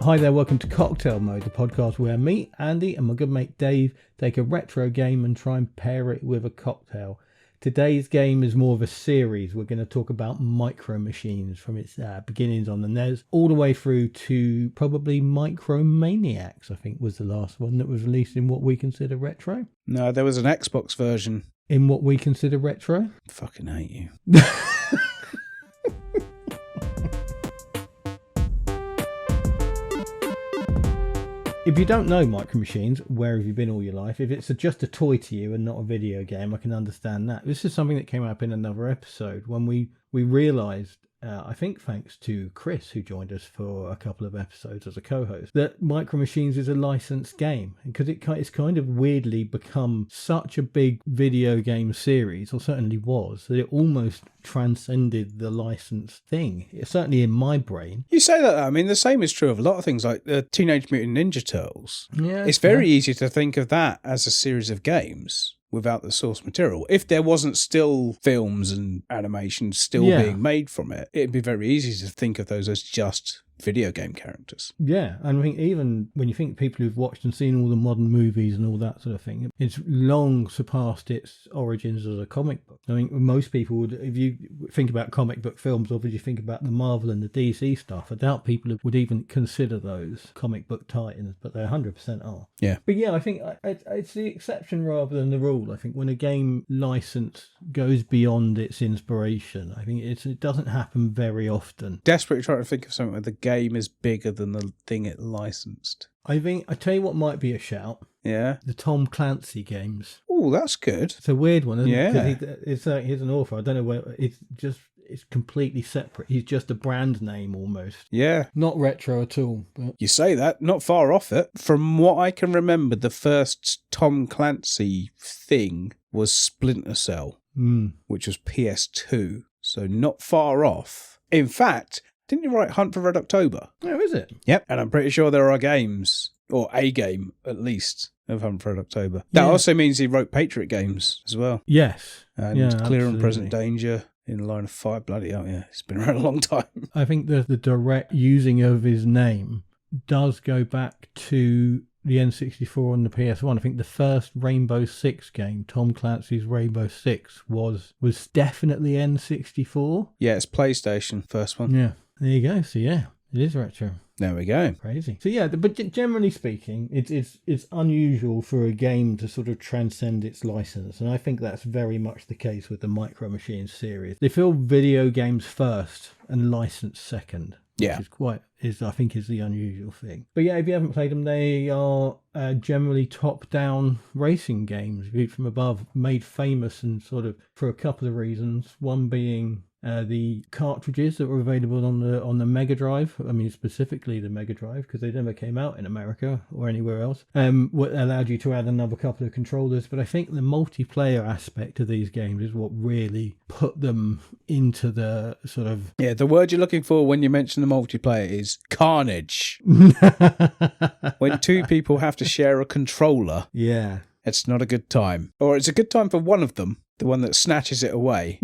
Hi there, welcome to Cocktail Mode, the podcast where me, Andy, and my good mate Dave take a retro game and try and pair it with a cocktail. Today's game is more of a series. We're going to talk about Micro Machines from its beginnings on the NES all the way through to probably Micro Maniacs, I think was the last one that was released in what we consider retro. No, there was an Xbox version. In what we consider retro? Fucking hate you. If you don't know Micro Machines, where have you been all your life? If it's just a toy to you and not a video game, I can understand that. This is something that came up in another episode when we realised, I think thanks to Chris, who joined us for a couple of episodes as a co-host, that Micro Machines is a licensed game. Because it's kind of weirdly become such a big video game series, or certainly was, that it almost transcended the licensed thing. It's certainly in my brain. You say that, I mean, the same is true of a lot of things like the Teenage Mutant Ninja Turtles. Yeah, it's very easy to think of that as a series of games without the source material. If there wasn't still films and animations still being made from it, it'd be very easy to think of those as just video game characters. Yeah, and I think even when you think people who've watched and seen all the modern movies and all that sort of thing, it's long surpassed its origins as a comic book. I mean, most people would, if you think about comic book films, or if you think about the Marvel and the DC stuff, I doubt people would even consider those comic book titans, but they 100% are. Yeah. But yeah, I think it's the exception rather than the rule. I think when a game license goes beyond its inspiration, I think it doesn't happen very often. Desperately trying to think of something where the game is bigger than the thing it licensed. I tell you what might be a shout. Yeah. The Tom Clancy games. Oh, that's good. It's a weird one, isn't it? Yeah. Because he's an author. I don't know where it's completely separate. He's just a brand name almost. Yeah. Not retro at all. But you say that, not far off it. From what I can remember, the first Tom Clancy thing was Splinter Cell, which was PS2. So not far off. In fact, didn't you write Hunt for Red October? Oh, is it? Yep. And I'm pretty sure there are games, or a game at least, of Hunt for Red October. That also means he wrote Patriot games as well. Yes. And Clear and Present Danger, In Line of Fire. Bloody hell, yeah. It's been around a long time. I think the direct using of his name does go back to the N64 and the PS1. I think the first Rainbow Six game, Tom Clancy's Rainbow Six, was definitely N64. Yeah, it's PlayStation, first one. Yeah. There you go. So yeah, it is retro. There we go. Crazy. So yeah, but generally speaking, it's unusual for a game to sort of transcend its license, and I think that's very much the case with the Micro Machines series. They feel video games first and license second. Yeah. Which I think is the unusual thing. But yeah, if you haven't played them, they are generally top-down racing games, viewed from above, made famous and sort of for a couple of reasons. One being the cartridges that were available on the Mega Drive. I mean, specifically the Mega Drive, because they never came out in America or anywhere else. What allowed you to add another couple of controllers. But I think the multiplayer aspect of these games is what really put them into the sort of... Yeah, the word you're looking for when you mention the multiplayer is carnage. When two people have to share a controller, it's not a good time. Or it's a good time for one of them, the one that snatches it away.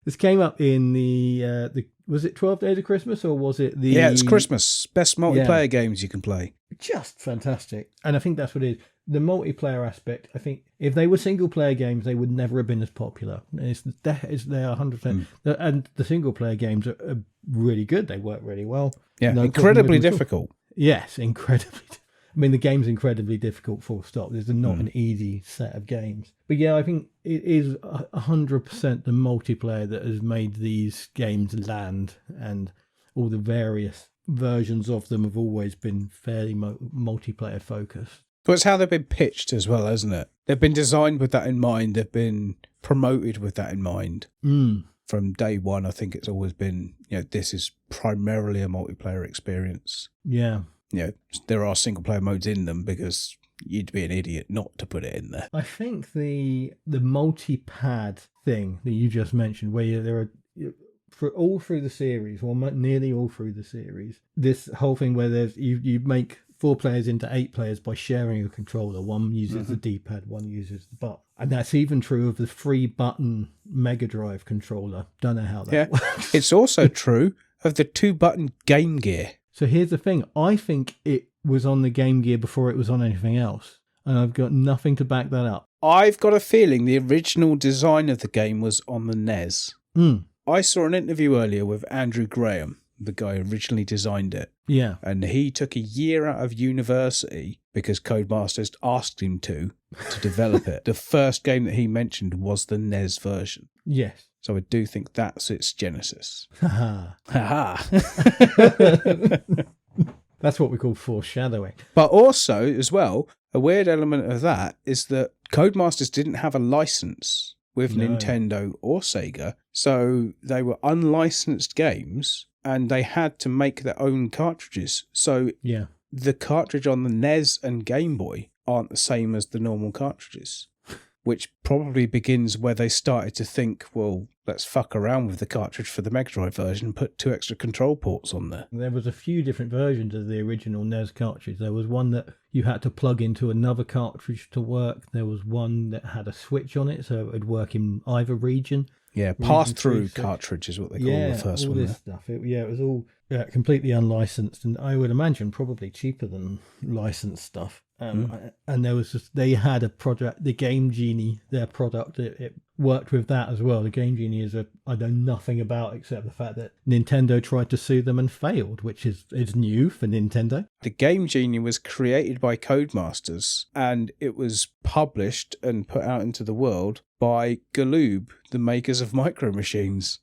This came up in the was it 12 Days of Christmas, or was it the... Yeah, it's Christmas. Best multiplayer games you can play. Just fantastic. And I think that's what it is. The multiplayer aspect, I think if they were single-player games, they would never have been as popular. They are 100%. And the single-player games are really good. They work really well. Yeah, incredibly difficult. Yes, incredibly difficult. I mean, the game's incredibly difficult, full stop. There's not an easy set of games. But yeah, I think it is 100% the multiplayer that has made these games land, and all the various versions of them have always been fairly multiplayer focused. But it's how they've been pitched as well, isn't it? They've been designed with that in mind. They've been promoted with that in mind. From day one, I think it's always been, this is primarily a multiplayer experience. Yeah. There are single player modes in them because you'd be an idiot not to put it in there. I think the multi-pad thing that you just mentioned, where there are for all through the series, or nearly all through the series, this whole thing where there's you make 4 players into 8 players by sharing a controller. One uses the D-pad, one uses the button, and that's even true of the 3-button Mega Drive controller. Don't know how that works. It's also true of the 2-button Game Gear. So here's the thing. I think it was on the Game Gear before it was on anything else. And I've got nothing to back that up. I've got a feeling the original design of the game was on the NES. I saw an interview earlier with Andrew Graham, the guy who originally designed it. Yeah. And he took a year out of university because Codemasters asked him to develop it. The first game that he mentioned was the NES version. Yes. So I do think that's its genesis. Ha Ha. That's what we call foreshadowing. But also, as well, a weird element of that is that Codemasters didn't have a license with Nintendo or Sega, so they were unlicensed games and they had to make their own cartridges. So the cartridge on the NES and Game Boy aren't the same as the normal cartridges, which probably begins where they started to think, well, let's fuck around with the cartridge for the Mega Drive version and put 2 extra control ports on there. There was a few different versions of the original NES cartridge. There was one that you had to plug into another cartridge to work. There was one that had a switch on it, so it would work in either region. Yeah, pass-through cartridge is what they call the first all one. This stuff. It was all completely unlicensed, and I would imagine probably cheaper than licensed stuff. And there was they had a project, the Game Genie, their product. It worked with that as well. The Game Genie is I know nothing about except the fact that Nintendo tried to sue them and failed, which is new for Nintendo. The Game Genie was created by Codemasters and it was published and put out into the world by Galoob, the makers of Micro Machines.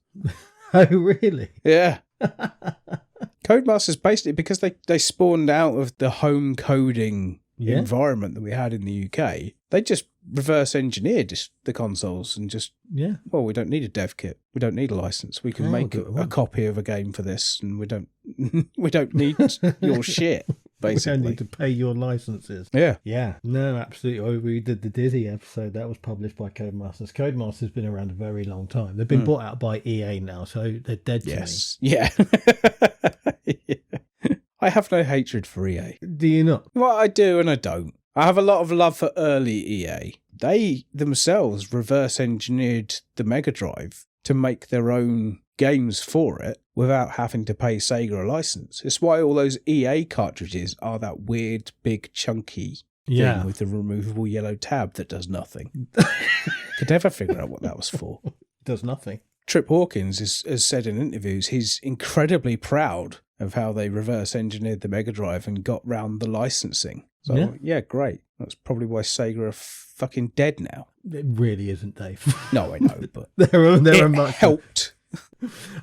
Oh, really? Yeah. Codemasters basically, because they spawned out of the home coding environment that we had in the UK, they just reverse engineered the consoles and just, well, we don't need a dev kit. We don't need a license. We can make a copy of a game for this and we don't need your shit, basically. We don't need to pay your licenses. Yeah. Yeah. No, absolutely. Oh, we did the Dizzy episode. That was published by Codemasters. Codemasters has been around a very long time. They've been bought out by EA now, so they're dead to me. Yeah. I have no hatred for EA. Do you not? Well, I do and I don't. I have a lot of love for early EA. They themselves reverse engineered the Mega Drive to make their own games for it without having to pay Sega a license. It's why all those EA cartridges are that weird, big, chunky thing with the removable yellow tab that does nothing. Could never figure out what that was for. Does nothing. Trip Hawkins has said in interviews he's incredibly proud of how they reverse engineered the Mega Drive and got round the licensing. So, yeah, great. That's probably why Sega are fucking dead now. It really isn't, Dave. No, I know, but there are much helped.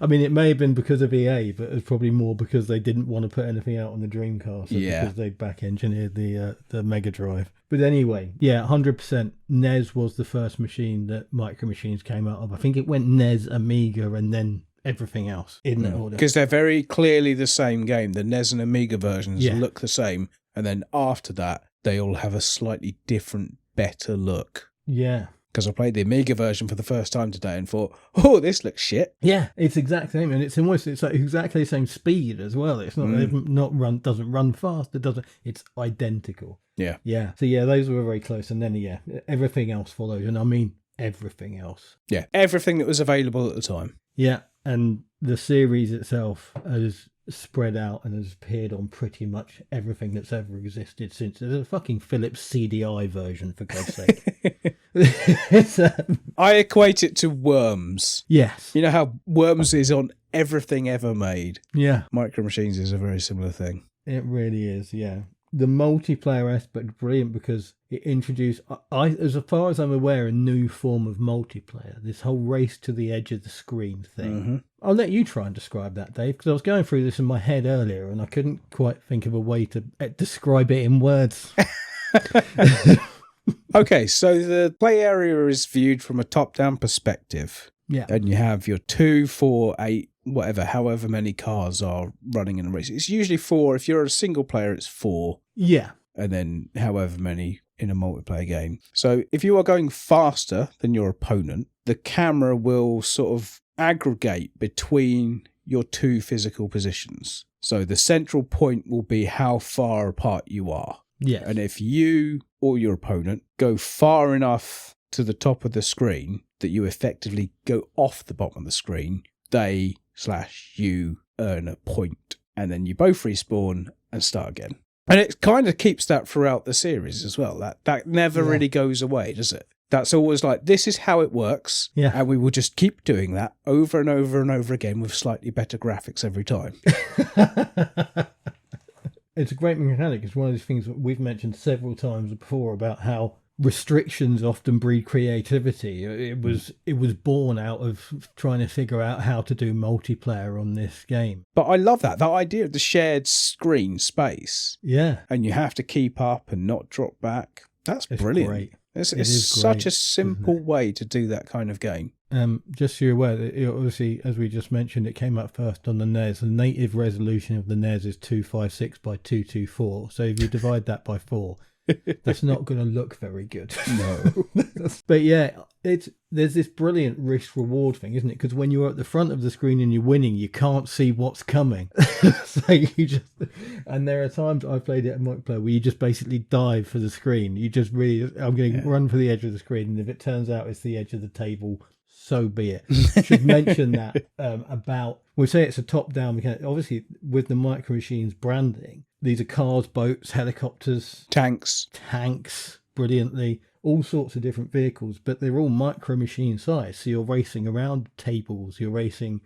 I mean, it may have been because of EA, but it's probably more because they didn't want to put anything out on the Dreamcast. Because they back-engineered the Mega Drive. But anyway, 100%. NES was the first machine that Micro Machines came out of. I think it went NES, Amiga, and then everything else in that order. Because they're very clearly the same game. The NES and Amiga versions look the same. And then after that, they all have a slightly different, better look. Yeah. Because I played the Amiga version for the first time today and thought, oh, this looks shit. Yeah, it's exactly the same, and it's like exactly the same speed as well. It's not doesn't run fast. It's identical. Yeah. Yeah. So those were very close, and then everything else followed, and I mean everything else. Yeah, everything that was available at the time. Yeah, and the series itself has spread out and has appeared on pretty much everything that's ever existed since. There's a fucking Philips CDI version, for God's sake. I equate it to Worms. Yes. You know how Worms is on everything ever made? Yeah. Micro Machines is a very similar thing. It really is, yeah. The multiplayer aspect, brilliant, because it introduced, as far as I'm aware, a new form of multiplayer. This whole race to the edge of the screen thing. Mm-hmm. I'll let you try and describe that, Dave, because I was going through this in my head earlier and I couldn't quite think of a way to describe it in words. Okay, so the play area is viewed from a top-down perspective. Yeah. And you have your 2, 4, 8, whatever, however many cars are running in a race. It's usually 4. If you're a single player, it's 4. Yeah. And then however many in a multiplayer game. So if you are going faster than your opponent, the camera will sort of aggregate between your 2 physical positions. So the central point will be how far apart you are. Yes. And if you or your opponent go far enough to the top of the screen that you effectively go off the bottom of the screen, they/you earn a point. and then you both respawn and start again. And it kind of keeps that throughout the series as well. That never really goes away, does it? That's always like, this is how it works, and we will just keep doing that over and over and over again with slightly better graphics every time. It's a great mechanic. It's one of those things that we've mentioned several times before about how restrictions often breed creativity. It was born out of trying to figure out how to do multiplayer on this game. But I love that idea of the shared screen space. Yeah. And you have to keep up and not drop back. That's brilliant. Great. It's such a simple way to do that kind of game. Just so you're aware, that obviously, as we just mentioned, it came out first on the NES. The native resolution of the NES is 256 by 224. So if you divide that by 4, that's not going to look very good. No. But yeah, there's this brilliant risk reward thing, isn't it? Because when you're at the front of the screen and you're winning, you can't see what's coming. So and there are times I've played it at multiplayer where you just basically dive for the screen. You just I'm going to run for the edge of the screen, and if it turns out it's the edge of the table, so be it. Should mention that we say it's a top-down mechanic. Obviously, with the Micro Machines branding, these are cars, boats, helicopters, tanks, brilliantly, all sorts of different vehicles, but they're all Micro Machine size. So you're racing around tables, you're racing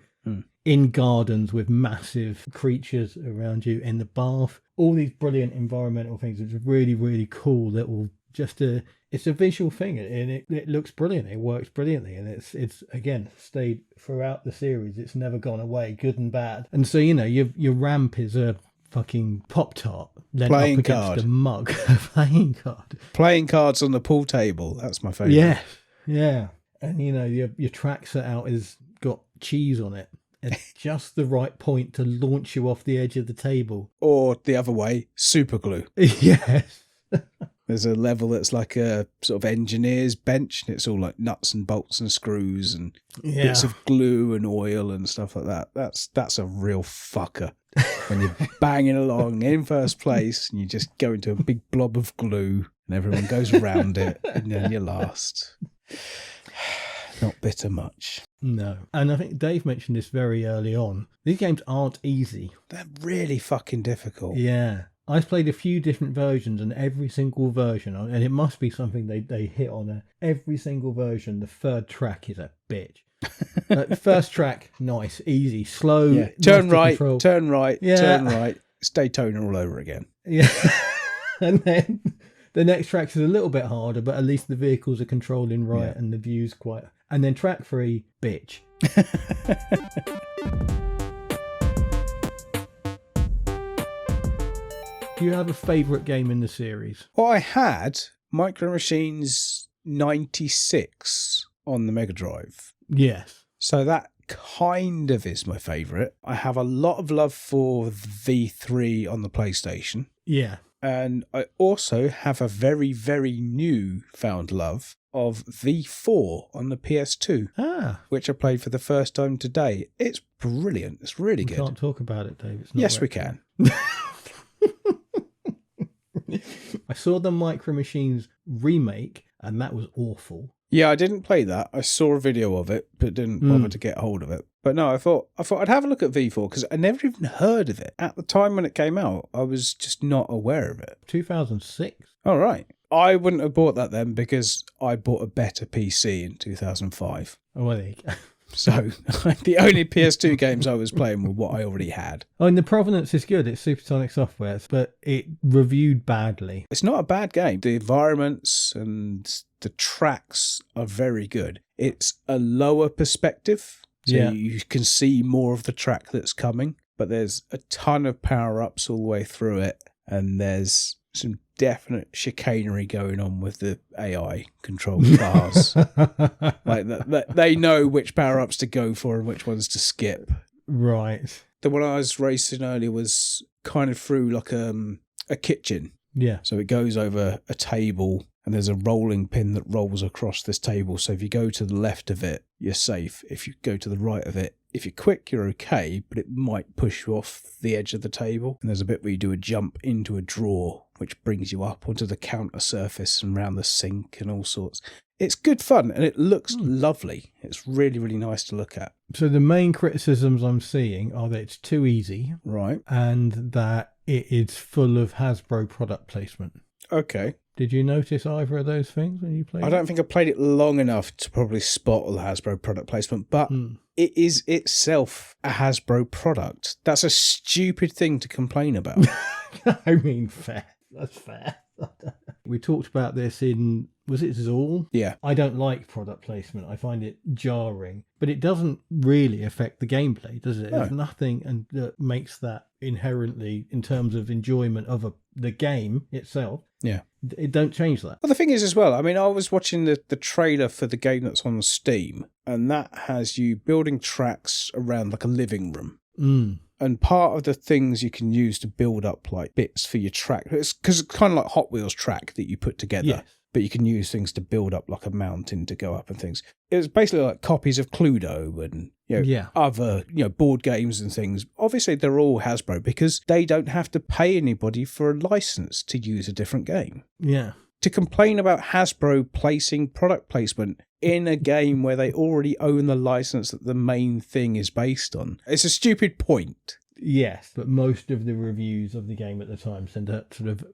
in gardens with massive creatures around you, in the bath. All these brilliant environmental things. It's really, really cool little. It's a visual thing, and it looks brilliant. It works brilliantly, and it's again stayed throughout the series. It's never gone away, good and bad. And so your ramp is a fucking Pop-Tart lent up against a mug. Playing cards on the pool table. That's my favourite. Yeah. And your track set out has got cheese on it. It's just the right point to launch you off the edge of the table. Or the other way, super glue. Yes. There's a level that's like a sort of engineer's bench, and it's all like nuts and bolts and screws and bits of glue and oil and stuff like that. That's a real fucker. When you're banging along in first place and you just go into a big blob of glue and everyone goes around it and then you're last. Not bitter much. No. And I think Dave mentioned this very early on. These games aren't easy. They're really fucking difficult. Yeah. I've played a few different versions, and every single version, and it must be something they hit on, every single version, the third track is a bitch. The first track, nice, easy, slow. Yeah. Turn right, control. turn right, turn right. It's Daytona all over again. Yeah. And then the next track is a little bit harder, but at least the vehicles are controlling right and the view's quite... And then track 3, bitch. Do you have a favourite game in the series? Well, I had Micro Machines 96 on the Mega Drive. Yes. So that kind of is my favourite. I have a lot of love for V3 on the PlayStation. Yeah. And I also have a very, very new found love of V4 on the PS2, which I played for the first time today. It's brilliant. It's really good. We can't talk about it, Dave. It's not yes, we can. I saw the Micro Machines remake, and that was awful. Yeah, I didn't play that. I saw a video of it, but didn't bother to get hold of it. But no, I thought I'd have a look at V4 because I never even heard of it. At the time when it came out, I was just not aware of it. 2006. All right. I wouldn't have bought that then because I bought a better PC in 2005. Oh, well, there you go. So the only PS2 games I was playing were what I already had. Oh, and the provenance is good. It's Supersonic Software, but it reviewed badly. It's not a bad game. The environments and the tracks are very good. It's a lower perspective, so you can see more of the track that's coming, but there's a ton of power-ups all the way through it, and there's some definite chicanery going on with the AI controlled cars. Like they know which power-ups to go for and which ones to skip. Right. The one I was racing earlier was kind of through like a kitchen. Yeah. So it goes over a table and there's a rolling pin that rolls across this table. So if you go to the left of it, you're safe. If you go to the right of it, if you're quick, you're okay, but it might push you off the edge of the table. And there's a bit where you do a jump into a drawer, which brings you up onto the counter surface and around the sink and all sorts. It's good fun, and it looks lovely. It's really, really nice to look at. So the main criticisms I'm seeing are that it's too easy. Right. And that it is full of Hasbro product placement. Okay. Did you notice either of those things when you played I don't think I played it long enough to probably spot all the Hasbro product placement, but it is itself a Hasbro product. That's a stupid thing to complain about. I mean, fair. That's fair. We talked about this in, was it Zool? Yeah. I don't like product placement. I find it jarring, but it doesn't really affect the gameplay, does it? No. There's nothing that makes that inherently, in terms of enjoyment of the game itself. Yeah. It don't change that. Well, the thing is as well, I mean, I was watching the trailer for the game that's on Steam, and that has you building tracks around like a living room. And part of the things you can use to build up like bits for your track, because it's kind of like Hot Wheels track that you put together. Yes. But you can use things to build up like a mountain to go up and things. It was basically like copies of Cluedo and other board games and things. Obviously, they're all Hasbro because they don't have to pay anybody for a license to use a different game. Yeah. To complain about Hasbro placing product placement in a game where they already own the license that the main thing is based on, it's a stupid point. Yes, but most of the reviews of the game at the time sent out sort of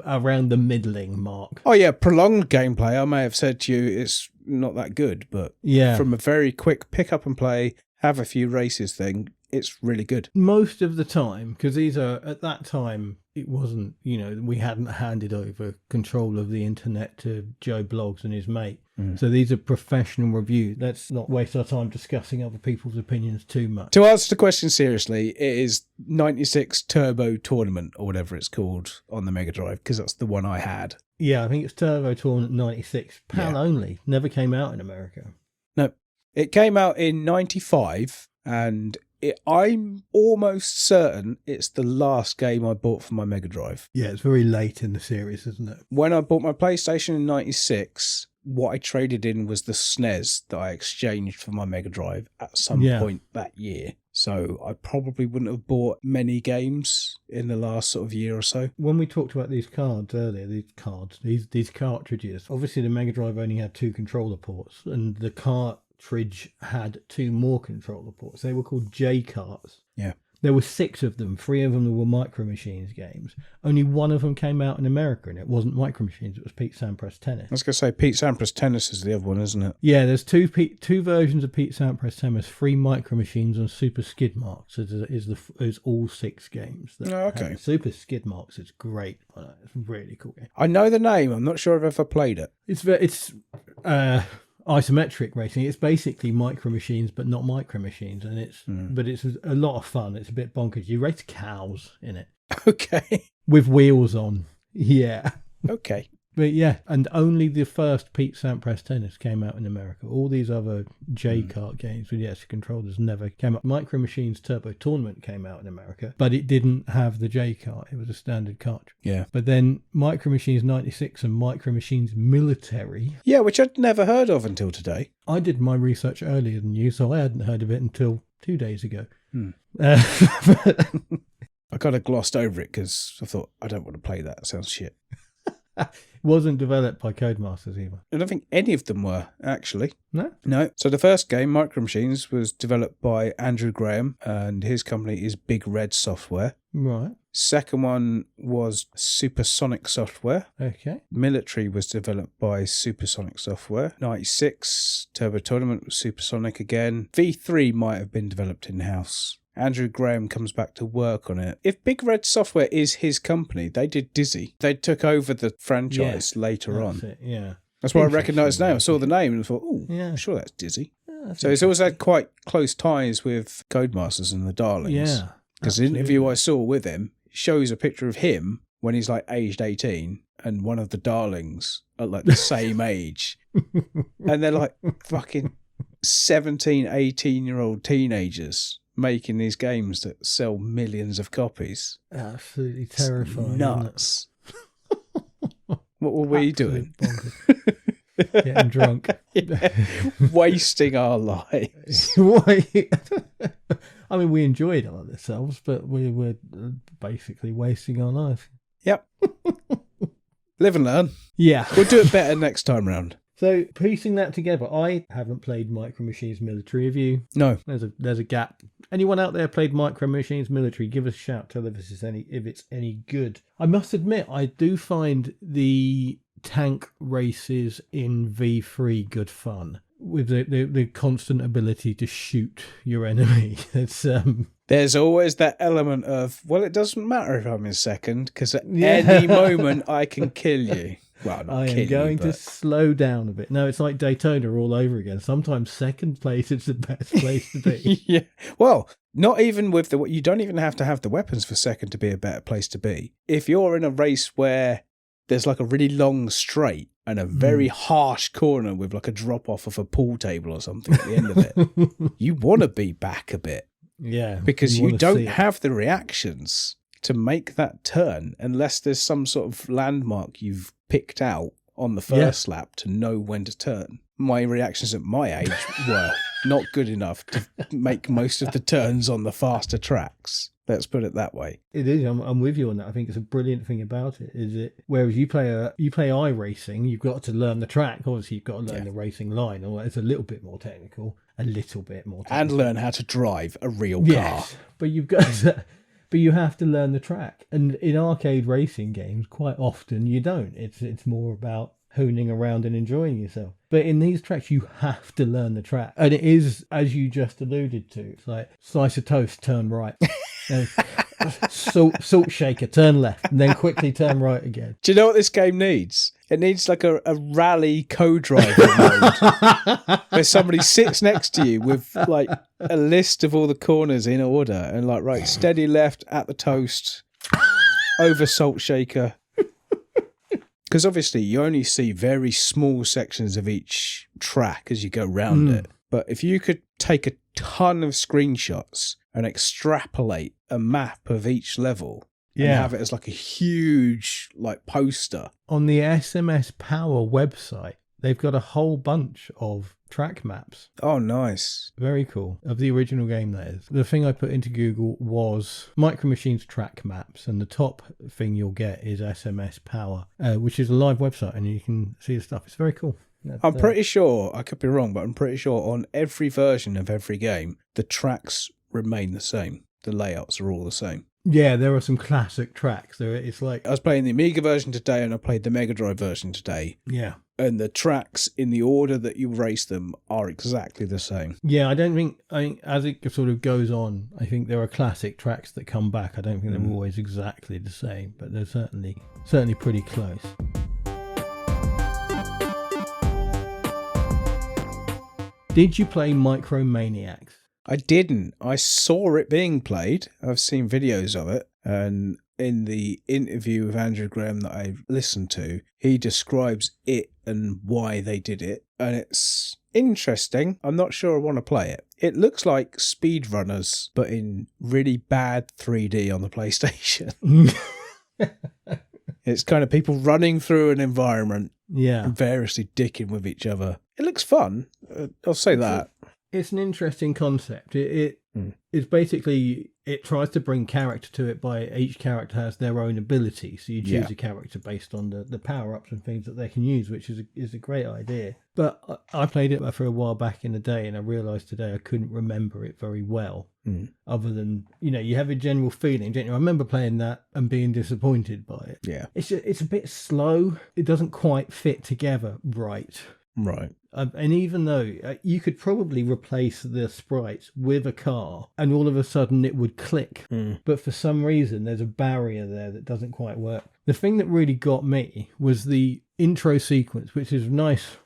around the middling mark. Oh yeah, prolonged gameplay, I may have said to you it's not that good, but from a very quick pick up and play, have a few races thing, it's really good. Most of the time, because these are, at that time, it wasn't, we hadn't handed over control of the internet to Joe Bloggs and his mate. So these are professional reviews. Let's not waste our time discussing other people's opinions too much. To answer the question seriously, it is 96 Turbo Tournament, or whatever it's called, on the Mega Drive, because that's the one I had. Yeah, I think it's Turbo Tournament 96. PAL only. Never came out in America. No. It came out in 95, and I'm almost certain it's the last game I bought for my Mega Drive. Yeah, it's very late in the series, isn't it? When I bought my PlayStation in 96, what I traded in was the SNES that I exchanged for my Mega Drive at some point that year. So I probably wouldn't have bought many games in the last sort of year or so. When we talked about these cards earlier, these cartridges, obviously the Mega Drive only had 2 controller ports, and the cartridge had 2 more controller ports. They were called J-carts. Yeah. There were 6 of them. 3 of them were Micro Machines games. Only 1 of them came out in America, and it wasn't Micro Machines. It was Pete Sampras Tennis. I was going to say Pete Sampras Tennis is the other one, isn't it? Yeah, there's two versions of Pete Sampras Tennis, 3 Micro Machines and Super Skid Marks. Is all 6 games. Okay. Super Skid Marks is great. It's a really cool game. I know the name. I'm not sure I've ever played it. It's isometric racing. It's basically Micro Machines, but not Micro Machines, and it's a lot of fun. It's a bit bonkers. You race cows in it. Okay. With wheels on. Yeah. Okay. But yeah, and only the first Pete Sampras Tennis came out in America. All these other J-Kart games with controllers never came out. Micro Machines Turbo Tournament came out in America, but it didn't have the J-Kart. It was a standard cartridge. Yeah. But then Micro Machines 96 and Micro Machines Military. Yeah, which I'd never heard of until today. I did my research earlier than you, so I hadn't heard of it until 2 days ago. I kind of glossed over it because I thought, I don't want to play that. It sounds shit. Wasn't developed by Codemasters either. I don't think any of them were, actually. No. So the first game, Micro Machines, was developed by Andrew Graham, and his company is Big Red Software. Right. Second one was Supersonic Software. Okay. Military was developed by Supersonic Software. 96, Turbo Tournament was Supersonic again. V3 might have been developed in-house. Andrew Graham comes back to work on it. If Big Red Software is his company, they did Dizzy. They took over the franchise later on. It, yeah. That's why I recognised the name. I saw the name and I thought, I'm sure that's Dizzy. So it's always had quite close ties with Codemasters and the Darlings. Yeah. Because the interview I saw with him shows a picture of him when he's like aged 18 and one of the Darlings at like the same age. And they're like fucking 17, 18-year-old teenagers making these games that sell millions of copies. Absolutely terrifying. Nuts. What were we doing? Getting drunk. Wasting our lives. I mean, we enjoyed ourselves, but we were basically wasting our life. Yep. Live and learn. Yeah. We'll do it better next time round. So, piecing that together, I haven't played Micro Machines Military. Have you? No. There's a gap. Anyone out there played Micro Machines Military? Give us a shout. Tell us if it's any good. I must admit, I do find the tank races in V3 good fun, with the constant ability to shoot your enemy. It's There's always that element of, well, it doesn't matter if I'm in second, because at any moment I can kill you. Well, I am going to slow down a bit. No, it's like Daytona all over again. Sometimes second place is the best place to be. Yeah. Well, not even with you don't even have to have the weapons for second to be a better place to be. If you're in a race where there's like a really long straight and a very harsh corner with like a drop off of a pool table or something at the end of it, you want to be back a bit. Yeah. Because you don't have the reactions to make that turn unless there's some sort of landmark you've picked out on the first lap to know when to turn. My reactions at my age were not good enough to make most of the turns on the faster tracks. Let's put it that way. It is. I'm with you on that. I think it's a brilliant thing about it. Is it? Whereas you play iRacing, you've got to learn the track. Obviously, you've got to learn the racing line. Or it's a little bit more technical. And learn how to drive a real car. Yes, but you've got to, but you have to learn the track. And in arcade racing games, quite often you don't. It's more about hooning around and enjoying yourself. But in these tracks, you have to learn the track. And it is, as you just alluded to, it's like slice of toast, turn right. Salt shaker, turn left, and then quickly turn right again. Do you know what this game needs? It needs like a rally co-driver mode where somebody sits next to you with like a list of all the corners in order and like, right, steady left at the toast, over salt shaker. Because obviously you only see very small sections of each track as you go round it. But if you could take a ton of screenshots and extrapolate a map of each level and have it as like a huge like poster. On the SMS Power website, they've got a whole bunch of track maps. Oh, nice. Very cool. Of the original game, that is. The thing I put into Google was Micro Machines track maps, and the top thing you'll get is SMS Power, which is a live website, and you can see the stuff. It's very cool. I'm pretty sure, I could be wrong, but I'm pretty sure on every version of every game, the tracks remain the same. The layouts are all the same. Yeah, there are some classic tracks. It's like, I was playing the Amiga version today and I played the Mega Drive version today. Yeah. And the tracks in the order that you race them are exactly the same. Yeah, I think as it sort of goes on, I think there are classic tracks that come back. I don't think they're always exactly the same, but they're certainly pretty close. Did you play Micromaniacs? I didn't. I saw it being played. I've seen videos of it. And in the interview with Andrew Graham that I listened to, he describes it and why they did it. And it's interesting. I'm not sure I want to play it. It looks like Speedrunners, but in really bad 3D on the PlayStation. It's kind of people running through an environment. Yeah. And variously dicking with each other. It looks fun. I'll say that. It's an interesting concept. It's basically, it tries to bring character to it by each character has their own ability. So you choose a character based on the power-ups and things that they can use, which is a great idea. But I played it for a while back in the day, and I realised today I couldn't remember it very well. Other than, you have a general feeling, don't you? I remember playing that and being disappointed by it. Yeah. It's a bit slow. It doesn't quite fit together right. Right. And even though you could probably replace the sprites with a car and all of a sudden it would click. But for some reason, there's a barrier there that doesn't quite work. The thing that really got me was the intro sequence, which is nice,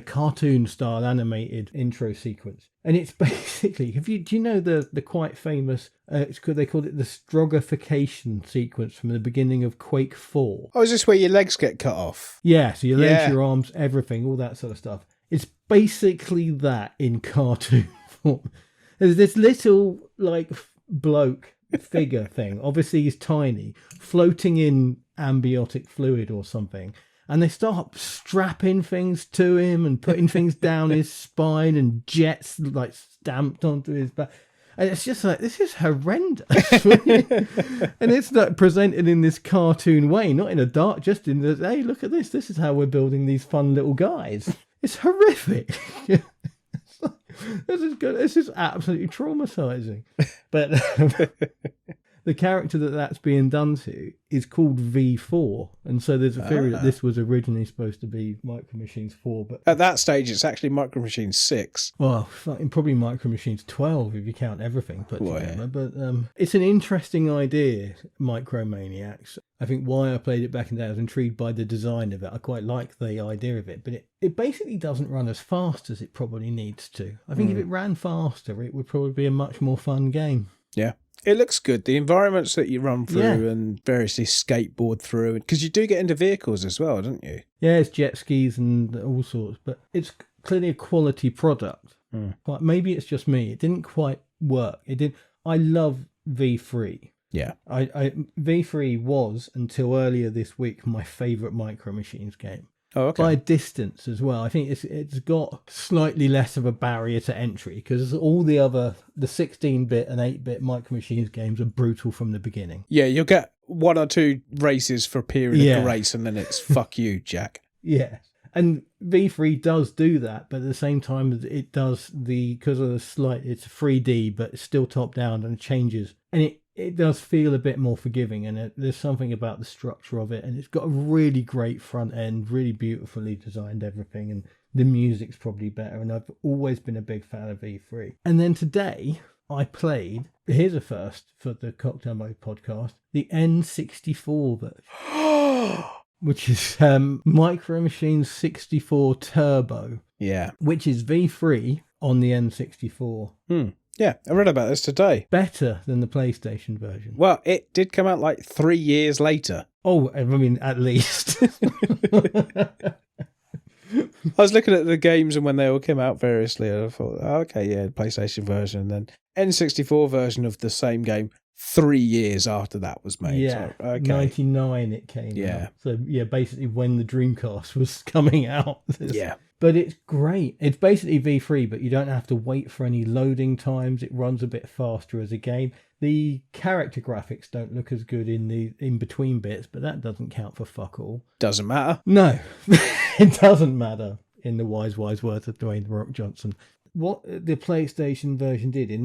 cartoon style animated intro sequence. And it's basically, do you know the quite famous, they called it the stroggification sequence from the beginning of Quake 4. Oh, is this where your legs get cut off? Yeah, so your legs, your arms, everything, all that sort of stuff. It's basically that in cartoon form. There's this little, bloke figure thing. Obviously, he's tiny, floating in ambiotic fluid or something. And they start strapping things to him and putting things down his spine and jets like stamped onto his back. And it's just like, this is horrendous. And it's like presented in this cartoon way, not in a dark, just in the, hey, look at this. This is how we're building these fun little guys. It's horrific. This is good. This is absolutely traumatizing. But the character that's being done to is called V4. And so there's a theory that this was originally supposed to be Micro Machines 4. But at that stage, it's actually Micro Machines 6. Well, probably Micro Machines 12 if you count everything put together. But it's an interesting idea, Micromaniacs. I think why I played it back in the day, I was intrigued by the design of it. I quite like the idea of it. But it basically doesn't run as fast as it probably needs to. I think if it ran faster, it would probably be a much more fun game. Yeah. It looks good. The environments that you run through and variously skateboard through, because you do get into vehicles as well, don't you? Yeah, it's jet skis and all sorts, but it's clearly a quality product. But maybe it's just me. It didn't quite work. It did. I love V3. Yeah. I V3 was, until earlier this week, my favourite Micro Machines game. Oh, okay. By distance as well. I think it's got slightly less of a barrier to entry because all the 16-bit and 8-bit Micro Machines games are brutal from the beginning. Yeah, you'll get 1 or 2 races for a period of grace and then it's fuck you, Jack. Yeah. And V3 does do that, but at the same time it does because of the it's 3D, but it's still top down and it changes. And it does feel a bit more forgiving, and there's something about the structure of it, and it's got a really great front end, really beautifully designed everything, and the music's probably better, and I've always been a big fan of V3. And then today I played, here's a first for the Cocktail Mode podcast, the N64 version. Which is Micro Machines 64 Turbo. Yeah. Which is V3 on the N64. Yeah, I read about this today. Better than the PlayStation version. Well, it did come out like 3 years later. Oh, I mean, at least. I was looking at the games and when they all came out variously, and I thought, okay, yeah, PlayStation version, and then N64 version of the same game 3 years after that was made. Yeah, so, okay. 99 it came out. So, yeah, basically when the Dreamcast was coming out. Yeah. But it's great. It's basically V3, but you don't have to wait for any loading times. It runs a bit faster as a game. The character graphics don't look as good in the in-between bits, but that doesn't count for fuck all. Doesn't matter. No, it doesn't matter, in the wise words of Dwayne The Rock Johnson. What the PlayStation version did in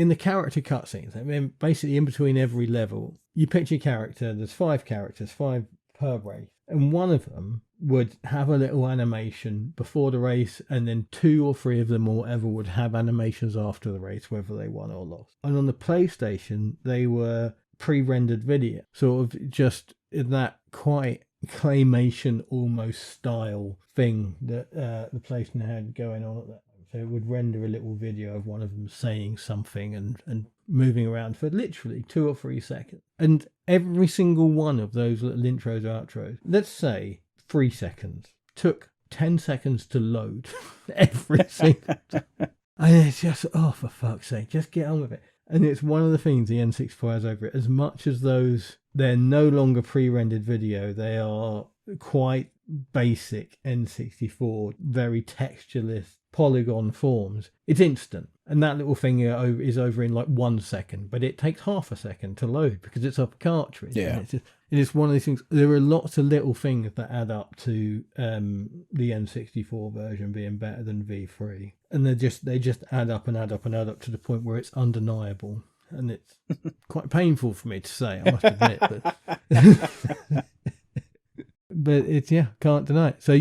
the character cutscenes, I mean, basically in between every level, you pick your character, there's 5 characters, 5 per race, and one of them would have a little animation before the race, and then 2 or 3 of them or whatever would have animations after the race, whether they won or lost. And on the PlayStation, they were pre-rendered video, sort of just in that quite claymation almost style thing that the PlayStation had going on at that time. So it would render a little video of one of them saying something and moving around for literally 2 or 3 seconds. And every single one of those little intros or outros, let's say 3 seconds, took 10 seconds to load every single time. And it's just, oh, for fuck's sake, just get on with it. And it's one of the things the N64 has over it. As much as they're no longer pre-rendered video, they are quite basic N64, very textureless polygon forms. It's instant. And that little thing is over in like 1 second, but it takes half a second to load because it's off a cartridge. Yeah. And it's one of these things. There are lots of little things that add up to the N64 version being better than V3. And they just add up and add up and add up to the point where it's undeniable. And it's quite painful for me to say, I must admit. But it's, can't deny it. So,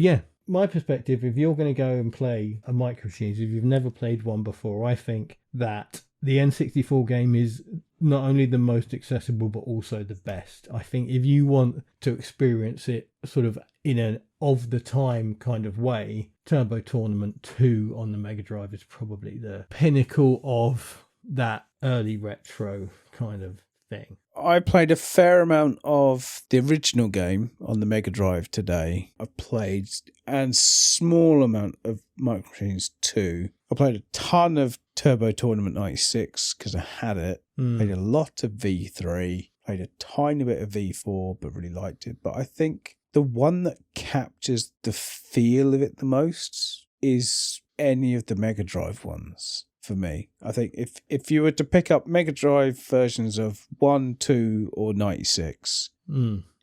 my perspective, if you're going to go and play a Micro Machines, if you've never played one before, I think that the N64 game is not only the most accessible, but also the best. I think if you want to experience it sort of in an of-the-time kind of way, Turbo Tournament 2 on the Mega Drive is probably the pinnacle of that early retro kind of thing. I played a fair amount of the original game on the Mega Drive today. I played a small amount of Micro Machines 2. I played a ton of Turbo Tournament 96 because I had it. Played a lot of V3. Played a tiny bit of V4, but really liked it. But I think the one that captures the feel of it the most is any of the Mega Drive ones for me. I think if you were to pick up Mega Drive versions of 1, 2, or 96,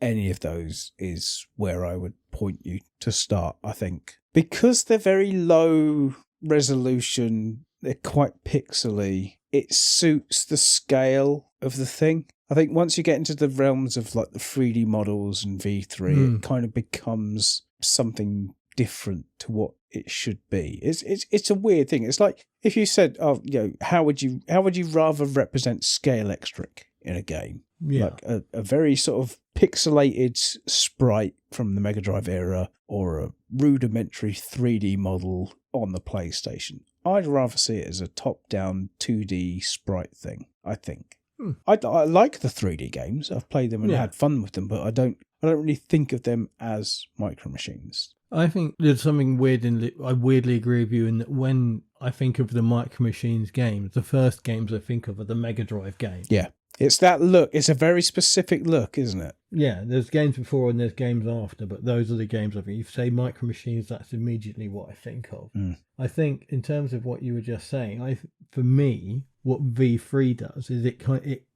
any of those is where I would point you to start, I think. Because they're very low resolution, they're quite pixely, it suits the scale of the thing. I think once you get into the realms of like the 3D models and V3, it kind of becomes something different to what it should be. It's a weird thing. It's like if you said, "Oh, how would you rather represent Scalextric in a game?" Yeah. Like a very sort of pixelated sprite from the Mega Drive era, or a rudimentary 3D model on the PlayStation. I'd rather see it as a top-down 2D sprite thing, I think. I like the 3D games. I've played them and had fun with them, but I don't really think of them as Micro Machines. I think there's something weird I weirdly agree with you in that when I think of the Micro Machines games, the first games I think of are the Mega Drive games. Yeah. It's that look. It's a very specific look, isn't it? Yeah, there's games before and there's games after, but those are the games I think. If you say Micro Machines, that's immediately what I think of. I think in terms of what you were just saying, for me, what V3 does is it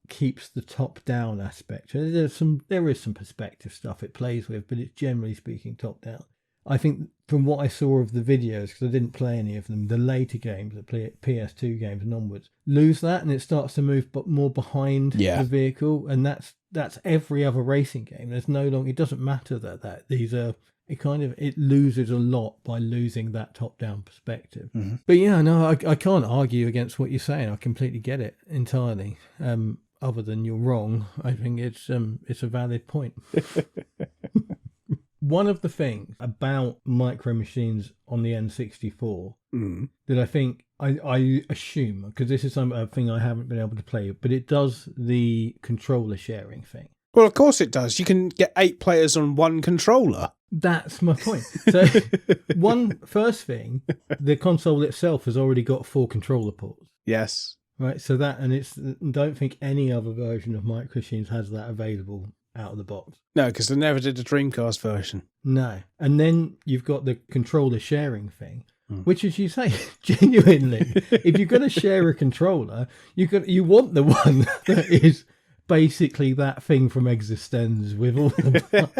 keeps the top-down aspect. There is some perspective stuff it plays with, but it's generally speaking top-down. I think from what I saw of the videos, because I didn't play any of them, the later games, the PS2 games and onwards, lose that and it starts to move more behind the vehicle, and that's every other racing game. There's no longer, it doesn't matter that these are, it loses a lot by losing that top-down perspective. But yeah, no, I can't argue against what you're saying. I completely get it entirely. Other than you're wrong, I think it's a valid point. One of the things about Micro Machines on the N64 that I think, I assume, because this is a thing I haven't been able to play, but it does the controller sharing thing. Well, of course it does. You can get 8 players on one controller. That's my point. So, first thing, the console itself has already got 4 controller ports. Yes. Right, so don't think any other version of Micro Machines has that available out of the box. No, because they never did a Dreamcast version. No. And then you've got the controller sharing thing, which, as you say, genuinely, if you're going to share a controller, you want the one that is basically that thing from Existenz with all the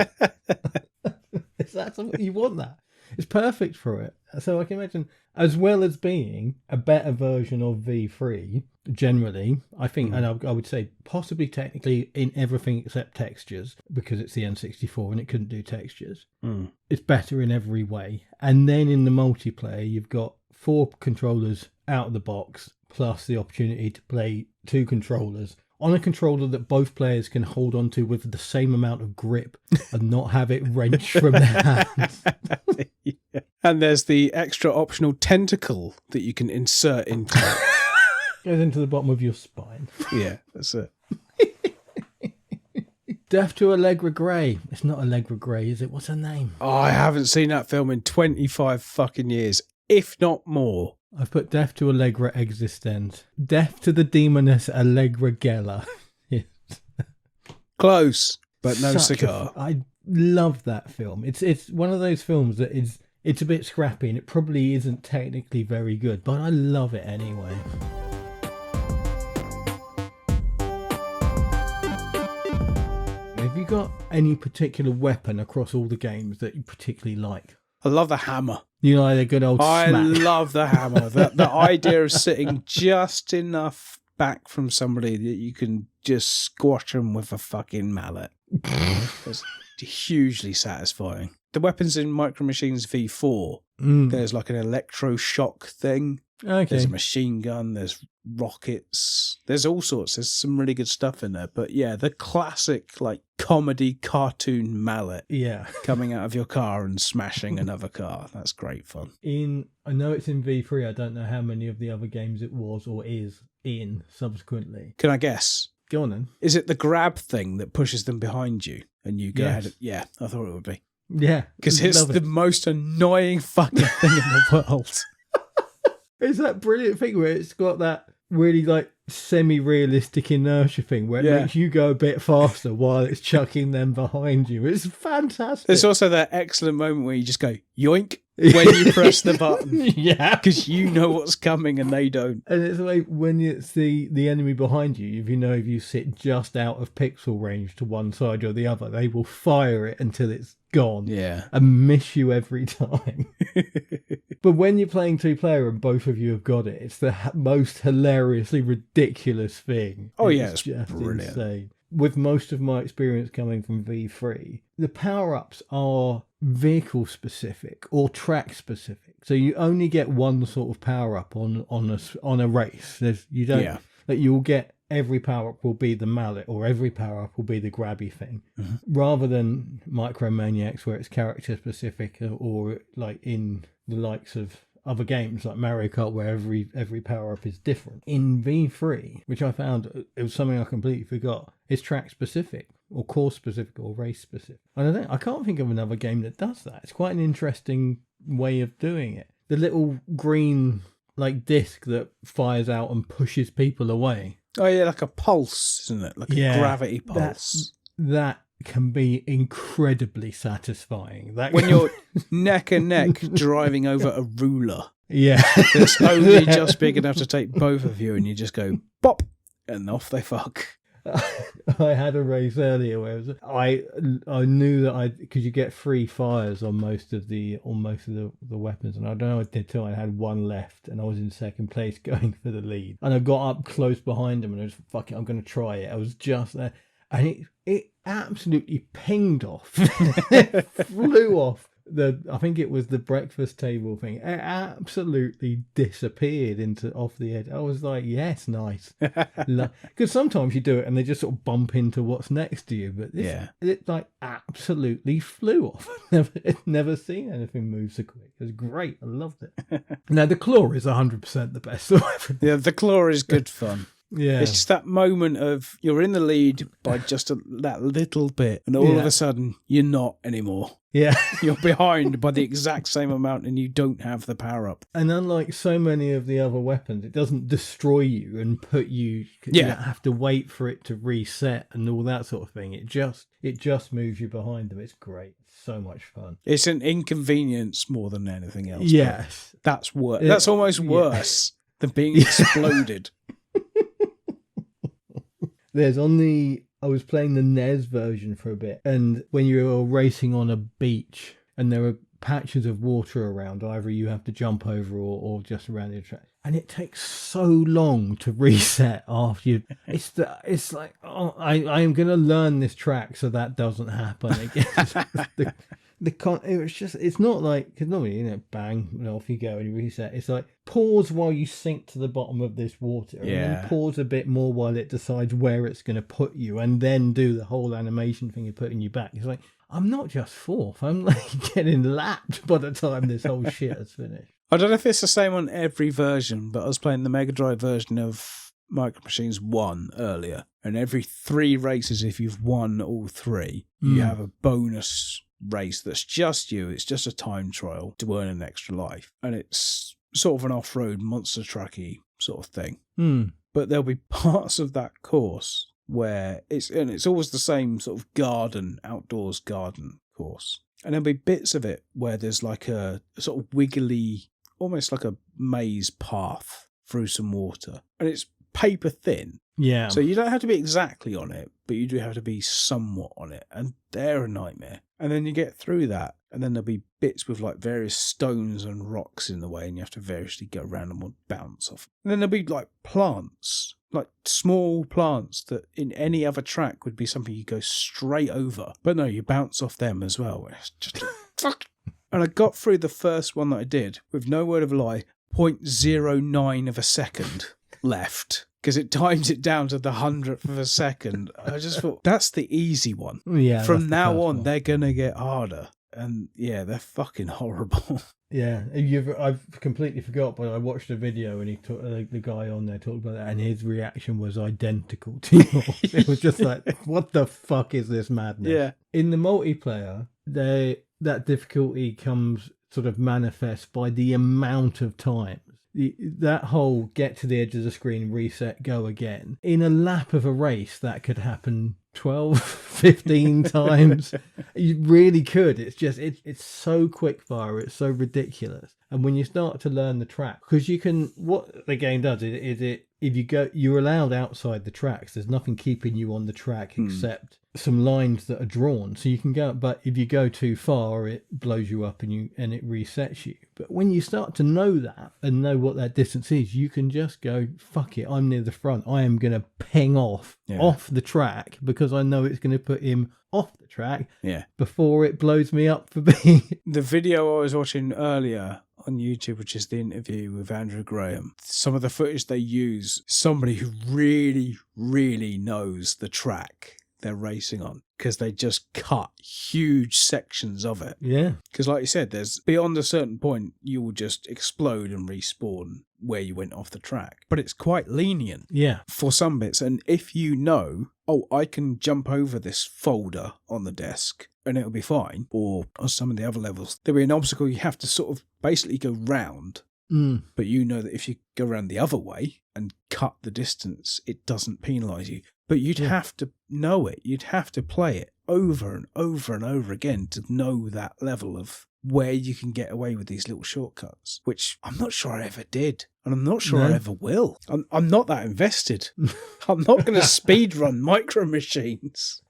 That's what you want. That it's perfect for it. So I can imagine, as well as being a better version of V3 generally, I think, and I would say possibly technically in everything except textures, because it's the N64 and it couldn't do textures. It's better in every way. And then in the multiplayer, you've got 4 controllers out of the box, plus the opportunity to play 2 controllers on a controller that both players can hold onto with the same amount of grip and not have it wrench from their hands. Yeah. And there's the extra optional tentacle that you can insert into it. Goes into the bottom of your spine. Yeah, that's it. Death to Allegra Gray. It's not Allegra Gray, is it? What's her name? Oh, I haven't seen that film in 25 fucking years, if not more. I've put Death to Allegra Existenz. Death to the demoness Allegra Geller. Yes. Close, but no cigar. I love that film. It's one of those films that it's a bit scrappy and it probably isn't technically very good, but I love it anyway. Have you got any particular weapon across all the games that you particularly like? I love the hammer. You know, the good old smack. I love the hammer. The idea of sitting just enough back from somebody that you can just squash them with a fucking mallet. It's hugely satisfying. The weapons in Micro Machines V4, there's like an electroshock thing. Okay. There's a machine gun, there's rockets, there's all sorts. There's some really good stuff in there. But yeah, the classic like comedy cartoon mallet coming out of your car and smashing another car. That's great fun. I know it's in V3. I don't know how many of the other games it was or is in subsequently. Can I guess? Go on then. Is it the grab thing that pushes them behind you and you go ahead? Yeah, I thought it would be. Yeah. Because it's the most annoying fucking thing in the world. It's that brilliant thing where it's got that really like semi-realistic inertia thing where it makes you go a bit faster while it's chucking them behind you. It's fantastic. There's also that excellent moment where you just go yoink when you press the button. Yeah, because you know what's coming and they don't. And it's like when it's the enemy behind you, if you sit just out of pixel range to one side or the other, they will fire it until it's gone. Yeah. And miss you every time. But when you're playing 2-player and both of you have got it, it's the most hilariously ridiculous thing. Oh, yeah, it's just brilliant. Insane. With most of my experience coming from V3, the power-ups are vehicle specific or track specific. So you only get one sort of power-up on a race. You'll get every power-up will be the mallet or every power-up will be the grabby thing. Mm-hmm. Rather than Micromaniacs where it's character specific or like in the likes of other games like Mario Kart where every power-up is different. In V3, which I found it was something I completely forgot, it's track specific or course specific or race specific. And I can't think of another game that does that. It's quite an interesting way of doing it. The little green like disc that fires out and pushes people away. Oh yeah, like a pulse, isn't it? Like a gravity pulse. That can be incredibly satisfying. When you're neck and neck driving over a ruler. Yeah. That's only just big enough to take both of you and you just go bop and off they fuck. I had a race earlier where I knew that because you get free fires on most of the weapons, and I don't know what I did till I had one left and I was in second place going for the lead, and I got up close behind him and I was fuck it, I'm going to try it. I was just there and it absolutely pinged off. It flew off I think it was the breakfast table thing. It absolutely disappeared off the edge. I was like, yes, nice. Because sometimes you do it and they just sort of bump into what's next to you, but it like absolutely flew off. I've never seen anything move so quick. It was great. I loved it. Now the claw is 100% the best weapon. Yeah, the claw is good fun. Yeah, it's just that moment of you're in the lead by just that little bit, and all of a sudden you're not anymore. Yeah, you're behind by the exact same amount, and you don't have the power up. And unlike so many of the other weapons, it doesn't destroy you and put you. You don't have to wait for it to reset and all that sort of thing. It just moves you behind them. It's great. So much fun. It's an inconvenience more than anything else. Yes, that's worse. That's almost worse than being exploded. I was playing the NES version for a bit, and when you're racing on a beach and there are patches of water around, either you have to jump over or just around the track, and it takes so long to reset after you. It's like, oh, I am going to learn this track so that doesn't happen again. It's not like, because normally, bang, and off you go and you reset. It's like pause while you sink to the bottom of this water, and then pause a bit more while it decides where it's going to put you, and then do the whole animation thing of putting you back. It's like, I'm not just fourth, I'm like getting lapped by the time this whole shit has finished. I don't know if it's the same on every version, but I was playing the Mega Drive version of Micro Machines 1 earlier, and every 3 races, if you've won all 3, you have a bonus race that's just you. It's just a time trial to earn an extra life, and it's sort of an off-road monster trucky sort of thing. But there'll be parts of that course where it's always the same sort of outdoors garden course, and there'll be bits of it where there's like a sort of wiggly, almost like a maze path through some water, and it's paper thin. Yeah. So you don't have to be exactly on it, but you do have to be somewhat on it, and they're a nightmare. And then you get through that, and then there'll be bits with like various stones and rocks in the way, and you have to variously go around them or bounce off. And then there'll be like plants, like small plants that in any other track would be something you go straight over. But no, you bounce off them as well. It's just fuck. And I got through the first one that I did with, no word of a lie, 0.09 of a second left, because it times it down to the 100th of a second. I just thought, that's the easy one. Yeah. From now on, they're going to get harder. And yeah, they're fucking horrible. Yeah, I've completely forgot, but I watched a video and the guy on there talked about that, and his reaction was identical to yours. It was just like, what the fuck is this madness? Yeah. In the multiplayer, that difficulty comes sort of manifest by the amount of times that whole get to the edge of the screen, reset, go again. In a lap of a race, that could happen 12, 15 times. You really could. It's just, it's so quick fire. It's so ridiculous. And when you start to learn the track, because you can, what the game does is if you go, you're allowed outside the tracks. There's nothing keeping you on the track except some lines that are drawn. So you can go, but if you go too far, it blows you up and it resets you. But when you start to know that and know what that distance is, you can just go, fuck it, I'm near the front. I am going to ping off the track because I know it's going to put him off the track before it blows me up for being... The video I was watching earlier on YouTube, which is the interview with Andrew Graham, some of the footage they use, somebody who really, really knows the track they're racing on, because they just cut huge sections of it. Yeah. Because like you said, there's beyond a certain point, you will just explode and respawn where you went off the track. But it's quite lenient for some bits. And if you know, I can jump over this folder on the desk and it'll be fine. Or on some of the other levels, there'll be an obstacle you have to sort of basically go round. But you know that if you go around the other way and cut the distance, it doesn't penalise you. But you'd have to know it. You'd have to play it over and over and over again to know that level of where you can get away with these little shortcuts, which I'm not sure I ever did. And I'm not sure I ever will. I'm not that invested. I'm not going to speedrun Micro Machines.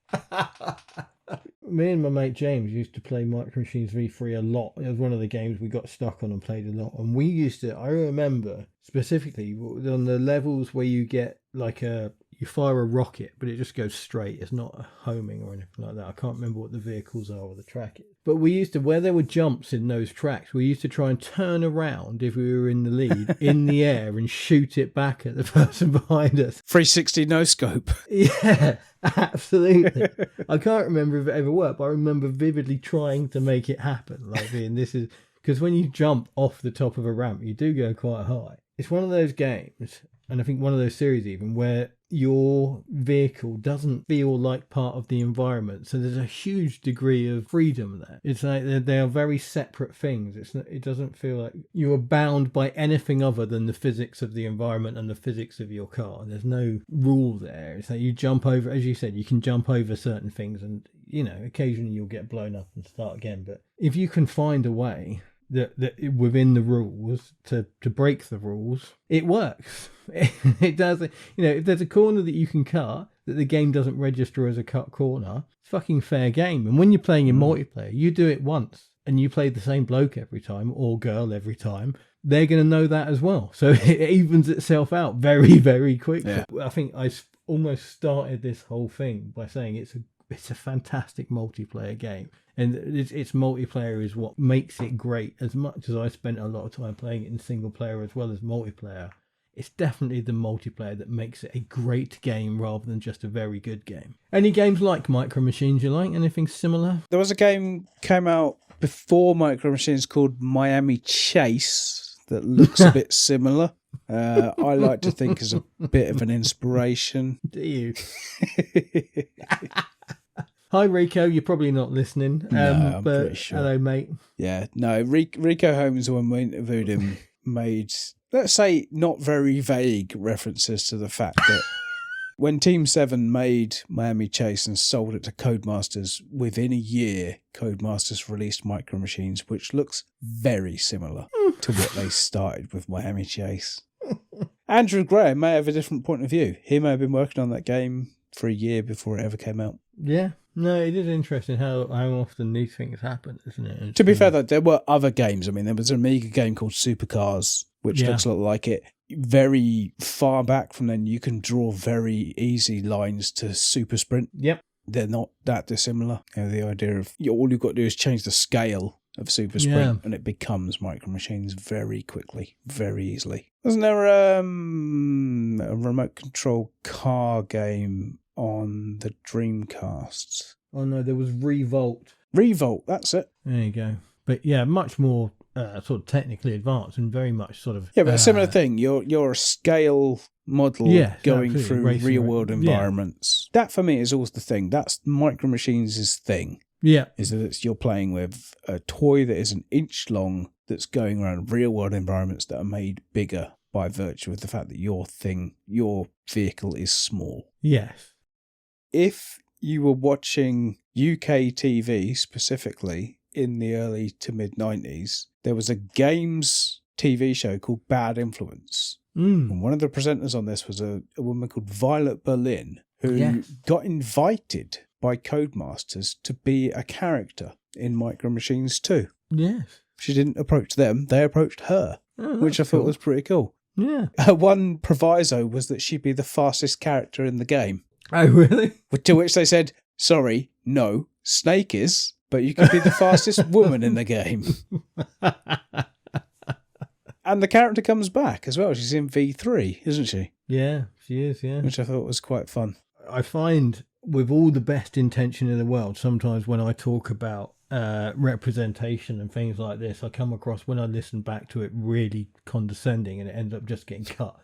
Me and my mate James used to play Micro Machines V3 a lot. It was one of the games we got stuck on and played a lot. And we used to, I remember specifically on the levels where you get like you fire a rocket, but it just goes straight. It's not a homing or anything like that. I can't remember what the vehicles are or the track is. But we used to, where there were jumps in those tracks, we used to try and turn around if we were in the lead in the air and shoot it back at the person behind us. 360 no scope. Yeah, absolutely. I can't remember if it ever worked, but I remember vividly trying to make it happen. Like, this is because when you jump off the top of a ramp, you do go quite high. It's one of those games, and I think one of those series even, where your vehicle doesn't feel like part of the environment. So there's a huge degree of freedom there. It's like they are very separate things. It doesn't feel like you are bound by anything other than the physics of the environment and the physics of your car. There's no rule there. It's like you jump over, as you said, you can jump over certain things and, occasionally you'll get blown up and start again. But if you can find a way that within the rules to break the rules, it works. It does. If there's a corner that you can cut that the game doesn't register as a cut corner, it's fucking fair game. And when you're playing in multiplayer, you do it once and you play the same bloke every time or girl every time, they're going to know that as well. So it evens itself out very, very quickly. Yeah. I think I almost started this whole thing by saying it's a fantastic multiplayer game. And its multiplayer is what makes it great. As much as I spent a lot of time playing it in single player as well as multiplayer, it's definitely the multiplayer that makes it a great game rather than just a very good game. Any games like Micro Machines you like? Anything similar? There was a game came out before Micro Machines called Miami Chase that looks a bit similar. I like to think is a bit of an inspiration. Do you? Hi, Rico. You're probably not listening. No, I'm pretty sure. Hello, mate. Yeah, no, Rico Holmes, when we interviewed him, made, let's say, not very vague references to the fact that when Team 7 made Miami Chase and sold it to Codemasters, within a year, Codemasters released Micro Machines, which looks very similar to what they started with Miami Chase. Andrew Graham may have a different point of view. He may have been working on that game for a year before it ever came out. Yeah. No, it is interesting how often these things happen, isn't it? To be fair, though, there were other games. I mean, there was an Amiga game called Supercars, which looks a lot like it. Very far back from then, you can draw very easy lines to Super Sprint. Yep. They're not that dissimilar. The idea of all you've got to do is change the scale of Super Sprint and it becomes Micro Machines very quickly, very easily. Wasn't there a remote control car game on the Dreamcast? Oh no, there was Revolt. Revolt, that's it. There you go. But yeah, much more sort of technically advanced and very much sort of... Yeah, but a similar thing. You're a scale model going through real world environments. That for me is always the thing. That's Micro Machines' thing. Yeah. Is that you're playing with a toy that is an inch long that's going around, real world environments that are made bigger by virtue of the fact that your vehicle is small. Yes. If you were watching UK TV specifically in the early to mid 90s, there was a games TV show called Bad Influence. And one of the presenters on this was a woman called Violet Berlin, who got invited by Codemasters to be a character in Micro Machines 2. Yes. She didn't approach them, they approached her, which I thought was pretty cool. Yeah. Her one proviso was that she'd be the fastest character in the game. Oh, really? To which they said, sorry, no, Snake is, but you can be the fastest woman in the game. And the character comes back as well. She's in V3, isn't she? Yeah, she is, yeah. Which I thought was quite fun. I find with all the best intention in the world, sometimes when I talk about representation and things like this, I come across, when I listen back to it, really condescending, and it ends up just getting cut.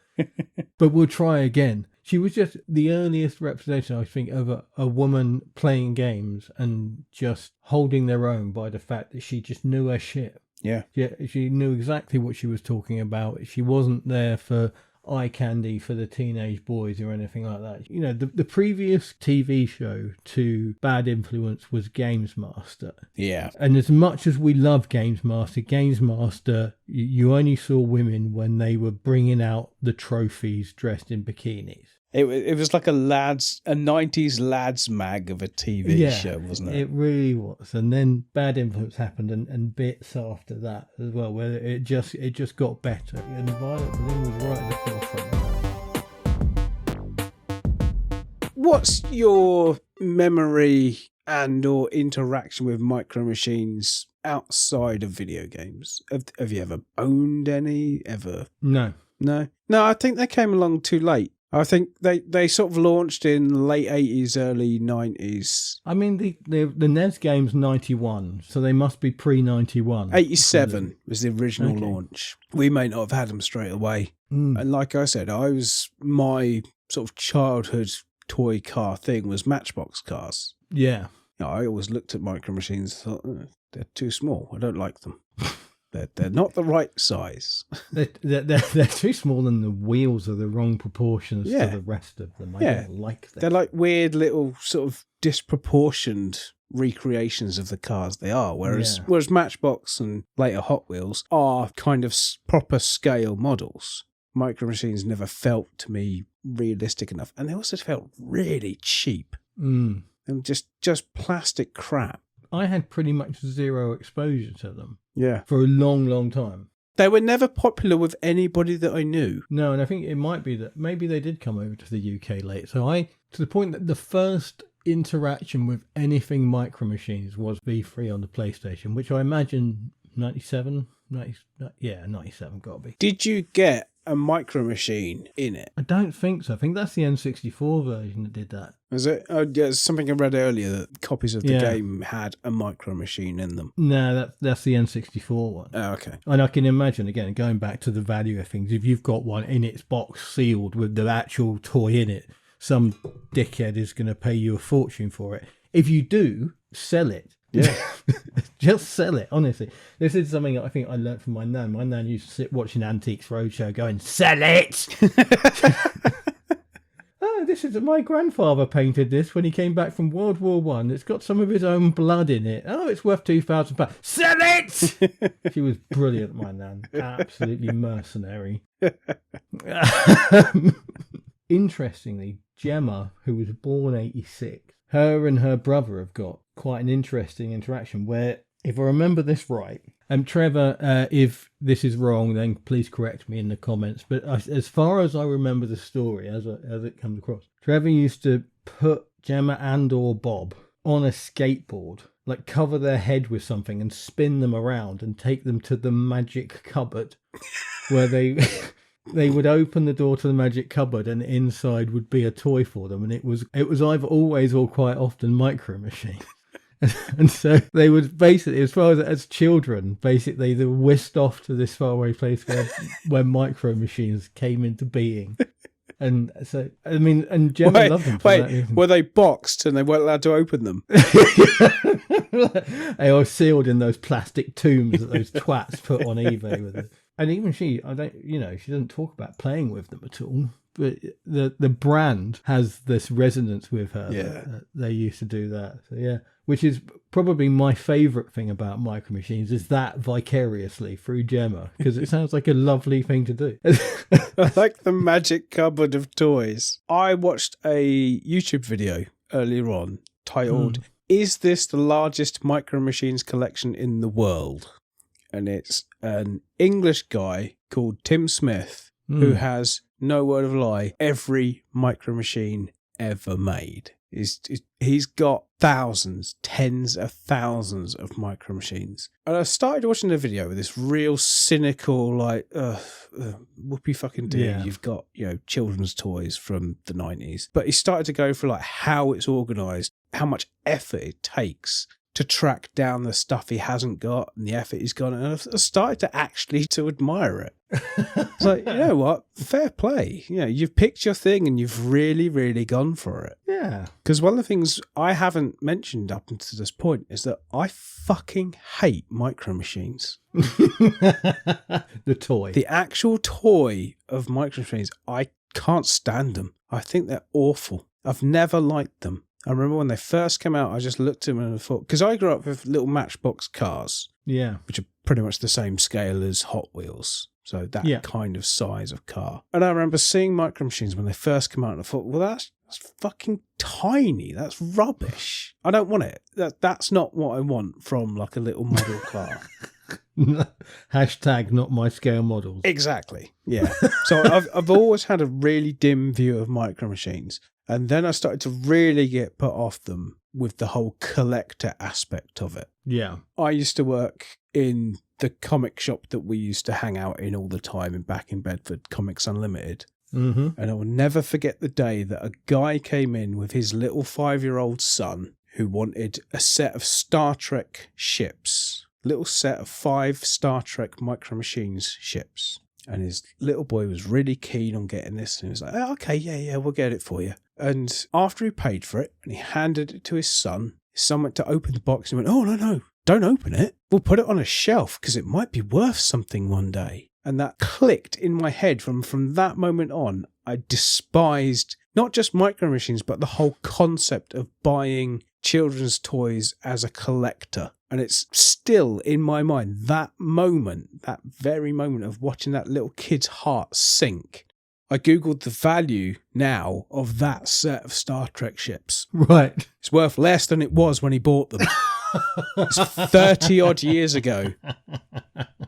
But we'll try again. She was just the earliest representation, I think, of a woman playing games and just holding their own by the fact that she just knew her shit. Yeah. She knew exactly what she was talking about. She wasn't there for eye candy for the teenage boys or anything like that. You know, the previous TV show to Bad Influence was Games Master. Yeah. And as much as we love Games Master, you only saw women when they were bringing out the trophies dressed in bikinis. It was like a 90s lads mag of a TV show, wasn't it? It really was. And then Bad Influence happened and bits after that as well, where it just got better. And Violet Berlin was right at the forefront. What's your memory and or interaction with Micro Machines outside of video games? Have you ever owned any? Ever? No, I think they came along too late. I think they sort of launched in late 80s, early 90s. I mean, the NES game's 91, so they must be pre-91. 87 was the original launch. We may not have had them straight away. And like I said, my sort of childhood toy car thing was Matchbox cars. Yeah. I always looked at Micro Machines and thought, they're too small. I don't like them. They're not the right size. They're too small, and the wheels are the wrong proportions to the rest of them. I don't like them. They're like weird little sort of disproportioned recreations of the cars they are, whereas Matchbox and later Hot Wheels are kind of proper scale models. Micro Machines never felt to me realistic enough, and they also felt really cheap and just plastic crap. I had pretty much zero exposure to them. Yeah. For a long, long time. They were never popular with anybody that I knew. No, and I think it might be that maybe they did come over to the UK late. So to the point that the first interaction with anything Micro Machines was V3 on the PlayStation, which I imagine 97 gotta be. Did you get a Micro Machine in it? I don't think so. I think that's the N64 version that did that. Is it? Oh, yeah, something I read earlier that copies of the game had a Micro Machine in them. No, that's the N64 one. Oh, okay. And I can imagine, again, going back to the value of things, if you've got one in its box sealed with the actual toy in it, some dickhead is going to pay you a fortune for it. If you do, sell it. Yeah. Just sell it, honestly. This is something I think I learned from my nan. My nan used to sit watching Antiques Roadshow going, sell it! Oh, this is my grandfather painted this when he came back from World War One. It's got some of his own blood in it. Oh, it's worth £2,000. Sell it! She was brilliant, my nan. Absolutely mercenary. Interestingly, Gemma, who was born 86, her and her brother have got quite an interesting interaction where, if I remember this right, and Trevor, if this is wrong, then please correct me in the comments. But as far as I remember the story, as it comes across, Trevor used to put Gemma and or Bob on a skateboard, like cover their head with something and spin them around and take them to the magic cupboard, where they would open the door to the magic cupboard and inside would be a toy for them, and it was either always or quite often Micro Machine. And so they would basically, as far as children, basically they were whisked off to this faraway place where Micro Machines came into being. And so, I mean, and Gemma loved them for that reason. Were they boxed and they weren't allowed to open them? They are sealed in those plastic tombs that those twats put on eBay with it. And even she, she doesn't talk about playing with them at all. But the brand has this resonance with her. Yeah. That they used to do that. So yeah, which is probably my favourite thing about Micro Machines is that vicariously through Gemma, because it sounds like a lovely thing to do. I like the magic cupboard of toys. I watched a YouTube video earlier on titled, Is this the largest Micro Machines collection in the world? And it's an English guy called Tim Smith who has, no word of a lie, every Micro Machine ever made. He's got thousands, tens of thousands of Micro Machines. And I started watching the video with this real cynical, like, whoopee fucking do. Yeah. You've got, children's toys from the 90s. But he started to go through like how it's organised, how much effort it takes to track down the stuff he hasn't got and the effort he's got. And I started to actually to admire it. It's like, you know what? Fair play. You've picked your thing and you've really, really gone for it. Yeah. Because one of the things I haven't mentioned up until this point is that I fucking hate Micro Machines. The toy. The actual toy of Micro Machines, I can't stand them. I think they're awful. I've never liked them. I remember when they first came out, I just looked at them and I thought, because I grew up with little Matchbox cars. Yeah. Which are pretty much the same scale as Hot Wheels. So that kind of size of car. And I remember seeing Micro Machines when they first came out and I thought, well, that's fucking tiny. That's rubbish. I don't want it. That's not what I want from like a little model car. Hashtag not my scale models. Exactly. Yeah. So I've always had a really dim view of Micro Machines. And then I started to really get put off them with the whole collector aspect of it. Yeah. I used to work in the comic shop that we used to hang out in all the time back in Bedford, Comics Unlimited. Mm-hmm. And I will never forget the day that a guy came in with his little 5-year-old son who wanted a set of Star Trek ships. Little set of 5 Star Trek Micro Machines ships. And his little boy was really keen on getting this. And he was like, oh, okay, yeah, we'll get it for you. And after he paid for it and he handed it to his son went to open the box and went, oh, no, don't open it. We'll put it on a shelf because it might be worth something one day. And that clicked in my head. From that moment on, I despised not just Micro Machines, but the whole concept of buying children's toys as a collector. And it's still in my mind, that very moment of watching that little kid's heart sink. I Googled the value now of that set of Star Trek ships. Right. It's worth less than it was when he bought them. It's 30 odd years ago.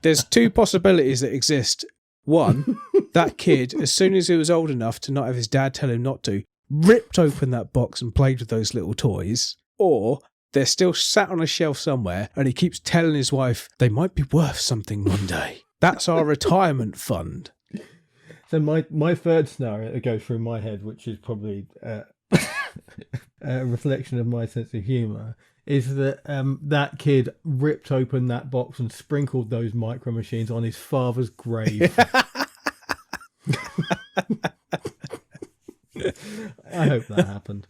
There's 2 possibilities that exist. One, that kid, as soon as he was old enough to not have his dad tell him not to, ripped open that box and played with those little toys. Or they're still sat on a shelf somewhere and he keeps telling his wife they might be worth something one day. That's our retirement fund. So my third scenario that goes through my head, which is probably a reflection of my sense of humour, is that that kid ripped open that box and sprinkled those Micro Machines on his father's grave. I hope that happened.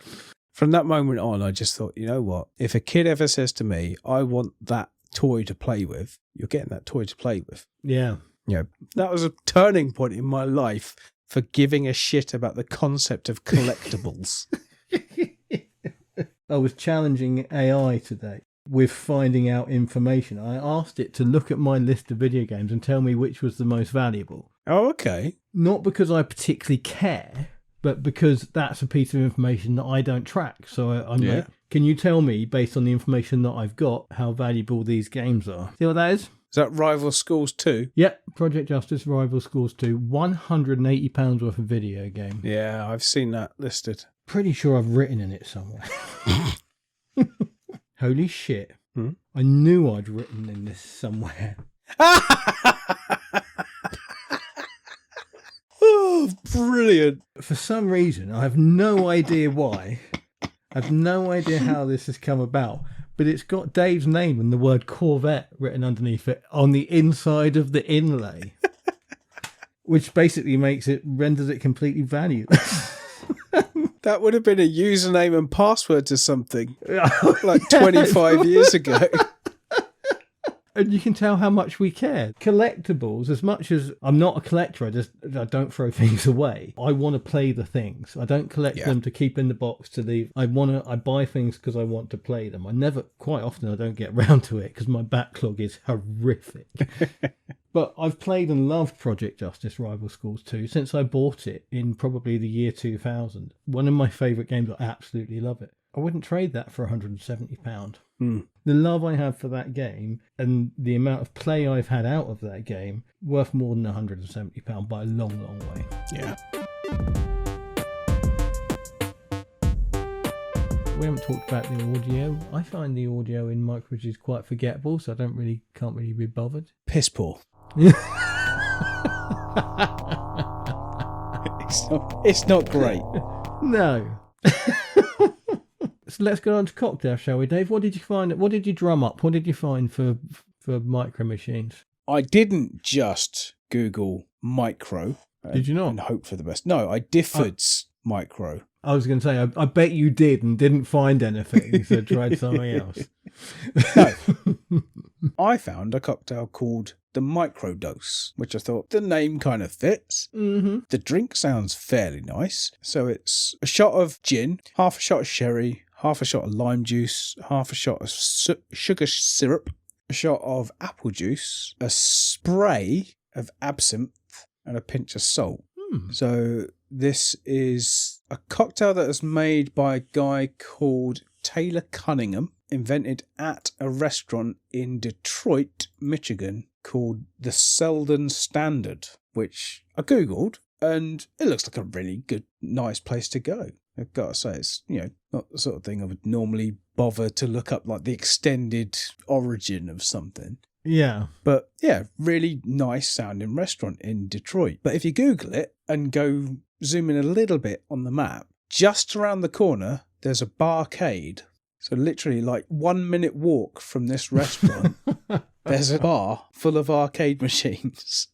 From that moment on, I just thought, you know what? If a kid ever says to me, I want that toy to play with, you're getting that toy to play with. Yeah. That was a turning point in my life for giving a shit about the concept of collectibles. I was challenging AI today with finding out information. I asked it to look at my list of video games and tell me which was the most valuable. Oh, okay. Not because I particularly care, but because that's a piece of information that I don't track. So I'm like, can you tell me, based on the information that I've got, how valuable these games are? See what that is? Is that Rival Schools 2? Yep, Project Justice, Rival Schools 2, £180 worth of video game. Yeah, I've seen that listed. Pretty sure I've written in it somewhere. Holy shit. Hmm? I knew I'd written in this somewhere. Oh, brilliant. For some reason, I have no idea why. I have no idea how this has come about. But it's got Dave's name and the word Corvette written underneath it on the inside of the inlay. which basically renders it completely valueless. That would have been a username and password to something like 25 years ago. And you can tell how much we care. Collectibles, as much as I'm not a collector, I don't throw things away. I want to play the things. I don't collect them to keep in the box to leave. I buy things because I want to play them. Quite often I don't get around to it because my backlog is horrific. But I've played and loved Project Justice Rival Schools 2 since I bought it in probably the year 2000. One of my favourite games. I absolutely love it. I wouldn't trade that for £170. The love I have for that game and the amount of play I've had out of that game, worth more than £170 by a long, long way. Yeah. We haven't talked about the audio. I find the audio in micros quite forgettable, so I can't really be bothered. Piss poor. It's not great. No. So let's go on to cocktail, shall we, Dave? What did you find? What did you drum up? What did you find for micro machines? I didn't just Google micro. Did you not? And hope for the best. No, I differed micro. I was going to say, I bet you did and didn't find anything, so tried something else. No. I found a cocktail called the Microdose, which I thought the name kind of fits. Mm-hmm. The drink sounds fairly nice. So it's a shot of gin, half a shot of sherry, half a shot of lime juice, half a shot of sugar syrup, a shot of apple juice, a spray of absinthe, and a pinch of salt. So this is a cocktail that was made by a guy called Taylor Cunningham, invented at a restaurant in Detroit, Michigan, called the Selden Standard, which I Googled, and it looks like a really good, nice place to go. I've got to say, it's, not the sort of thing I would normally bother to look up, like the extended origin of something. Yeah. But yeah, really nice sounding restaurant in Detroit. But if you Google it and go zoom in a little bit on the map, just around the corner, there's a barcade. So literally like 1 minute walk from this restaurant, there's a bar full of arcade machines.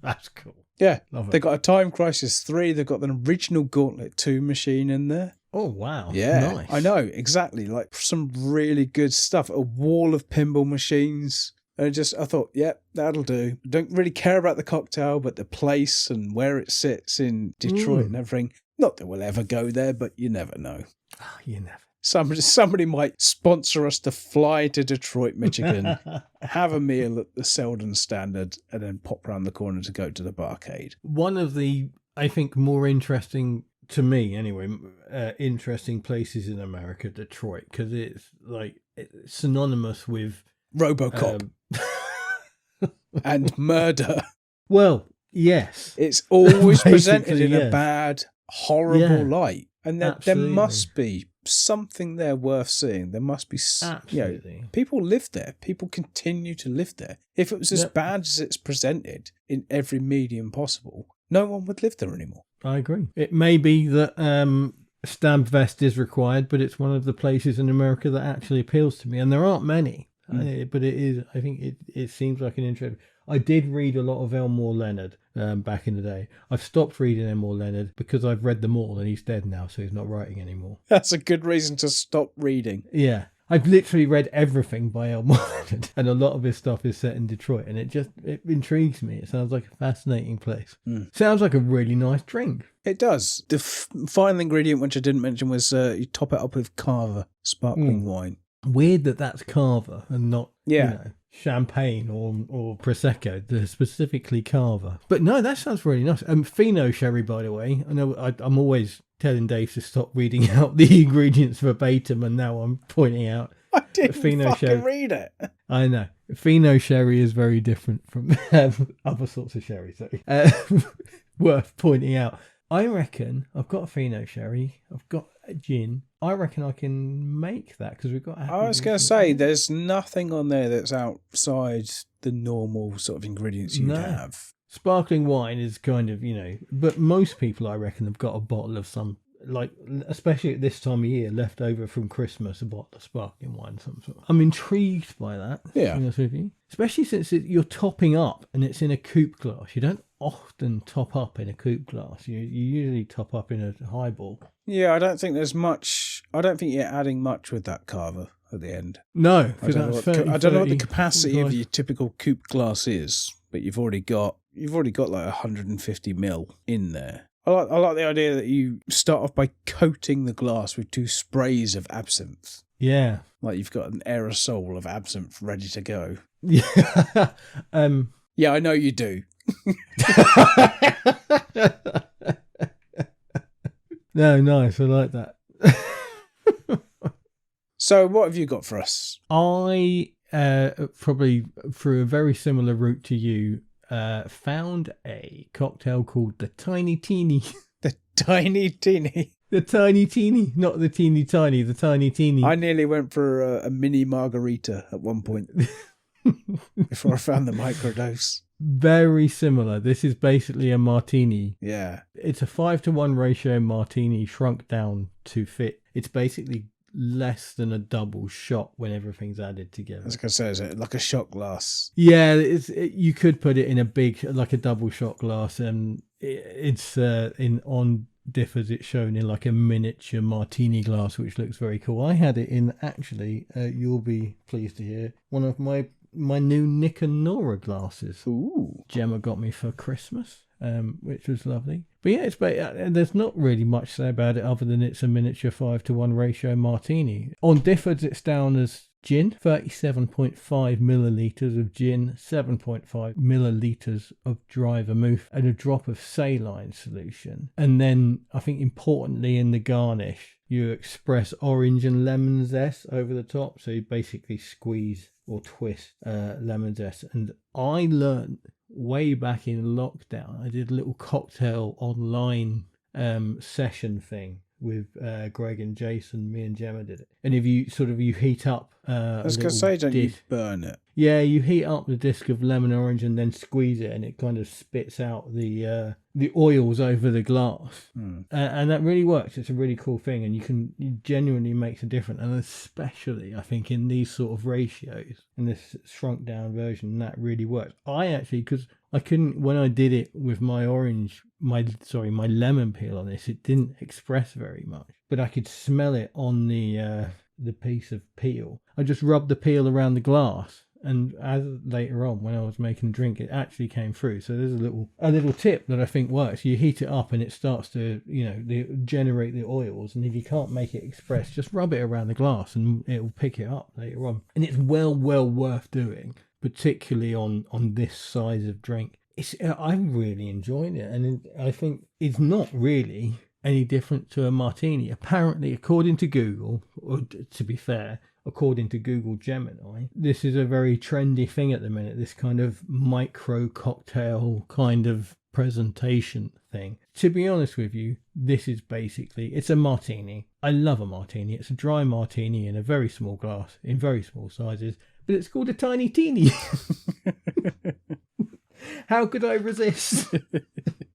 That's cool. Yeah. Love it. They've got a Time Crisis 3. They've got an original Gauntlet 2 machine in there. Oh, wow. Yeah, Nice. I know, exactly. Like some really good stuff. A wall of pinball machines. And I thought, yeah, that'll do. I don't really care about the cocktail, but the place and where it sits in Detroit and everything. Not that we'll ever go there, but you never know. Oh, you never. Somebody might sponsor us to fly to Detroit, Michigan, have a meal at the Selden Standard, and then pop round the corner to go to the barcade. One of the, I think, more interesting, to me anyway, interesting places in America, Detroit, because it's synonymous with RoboCop and murder. Well, yes. It's always presented in yes. a bad, horrible light. And there must be something there worth seeing. There must be, people live there. People continue to live there. If it was as bad as it's presented in every medium possible, no one would live there anymore. I agree. It may be that stab vest is required, but it's one of the places in America that actually appeals to me. And there aren't many. But it is. I think it seems like an interesting. I did read a lot of Elmore Leonard back in the day. I've stopped reading Elmore Leonard because I've read them all and he's dead now, so he's not writing anymore. That's a good reason to stop reading. Yeah. I've literally read everything by Elmore Leonard, and a lot of his stuff is set in Detroit, and it intrigues me. It sounds like a fascinating place. Sounds like a really nice drink. It does. The final ingredient, which I didn't mention, was you top it up with Carver sparkling wine. Weird that's Carver and not champagne or Prosecco. They're specifically Carver. But no, that sounds really nice. Fino sherry, by the way. I know I'm always telling Dave to stop reading out the ingredients verbatim, and now I'm pointing out I didn't read it. I know. Fino sherry is very different from other sorts of sherry, so worth pointing out. I reckon I've got a Fino sherry. I've got a gin. I reckon I can make that because we've got. I was going to say, there's nothing on there that's outside the normal sort of ingredients you'd have. Sparkling wine is kind of, but most people, I reckon, have got a bottle of some like, especially at this time of year, left over from Christmas, a bottle of sparkling wine, some sort. I'm intrigued by that. Yeah. To be honest with you. Especially since you're topping up and it's in a coupe glass. You don't often top up in a coupe glass. You usually top up in a highball. Yeah, I don't think there's much. I don't think you're adding much with that carver at the end. No, I don't know what the capacity of your typical coupe glass is, but you've already got like 150 ml in there. I like the idea that you start off by coating the glass with 2 sprays of absinthe. Yeah. Like you've got an aerosol of absinthe ready to go. Yeah. Yeah, I know you do. No, nice. I like that. So what have you got for us? I, probably through a very similar route to you, found a cocktail called the Tiny Teeny. The Tiny Teeny. The Tiny Teeny, not the teeny tiny, the Tiny Teeny. I nearly went for a mini margarita at one point before I found the microdose. Very similar. This is basically a martini. Yeah. It's a 5-to-1 ratio martini shrunk down to fit. It's basically less than a double shot when everything's added together. I was going to say, is it like a shot glass? Yeah, you could put it in a big, like a double shot glass, and it's on Differs, it's shown in like a miniature martini glass, which looks very cool. I had it in, actually, you'll be pleased to hear, one of my new Nick and Nora glasses. Ooh. Gemma got me for Christmas, which was lovely. But yeah, there's not really much to say about it other than it's a miniature 5-to-1 ratio martini. On Difford's, it's down as gin, 37.5 millilitres of gin, 7.5 millilitres of dry vermouth, and a drop of saline solution. And then, I think importantly in the garnish, you express orange and lemon zest over the top. So you basically squeeze or twist lemon zest. And I learned way back in lockdown, I did a little cocktail online session thing with Greg and Jason. Me and Gemma did it. And if you heat up I was going to say, don't you burn it? Yeah, you heat up the disc of lemon orange and then squeeze it, and it kind of spits out the oils over the glass. And that really works. It's a really cool thing, and it genuinely makes a difference. And especially, I think, in these sort of ratios, in this shrunk down version, that really works. I actually, because I couldn't, when I did it with my lemon peel on this, it didn't express very much, but I could smell it on the piece of peel. I just rubbed the peel around the glass, and as later on when I was making a drink, it actually came through. So there's a little tip that I think works. You heat it up and it starts to generate the oils, and if you can't make it express, just rub it around the glass and it'll pick it up later on. And it's well worth doing, particularly on this size of drink. I really enjoyed it, and I think it's not really any different to a martini. Apparently, according to Google, or to be fair, according to Google Gemini, this is a very trendy thing at the minute, this kind of micro cocktail kind of presentation thing. To be honest with you, this is basically, it's a martini. I love a martini. It's a dry martini in a very small glass, in very small sizes, but it's called a Tiny Teeny. How could I resist?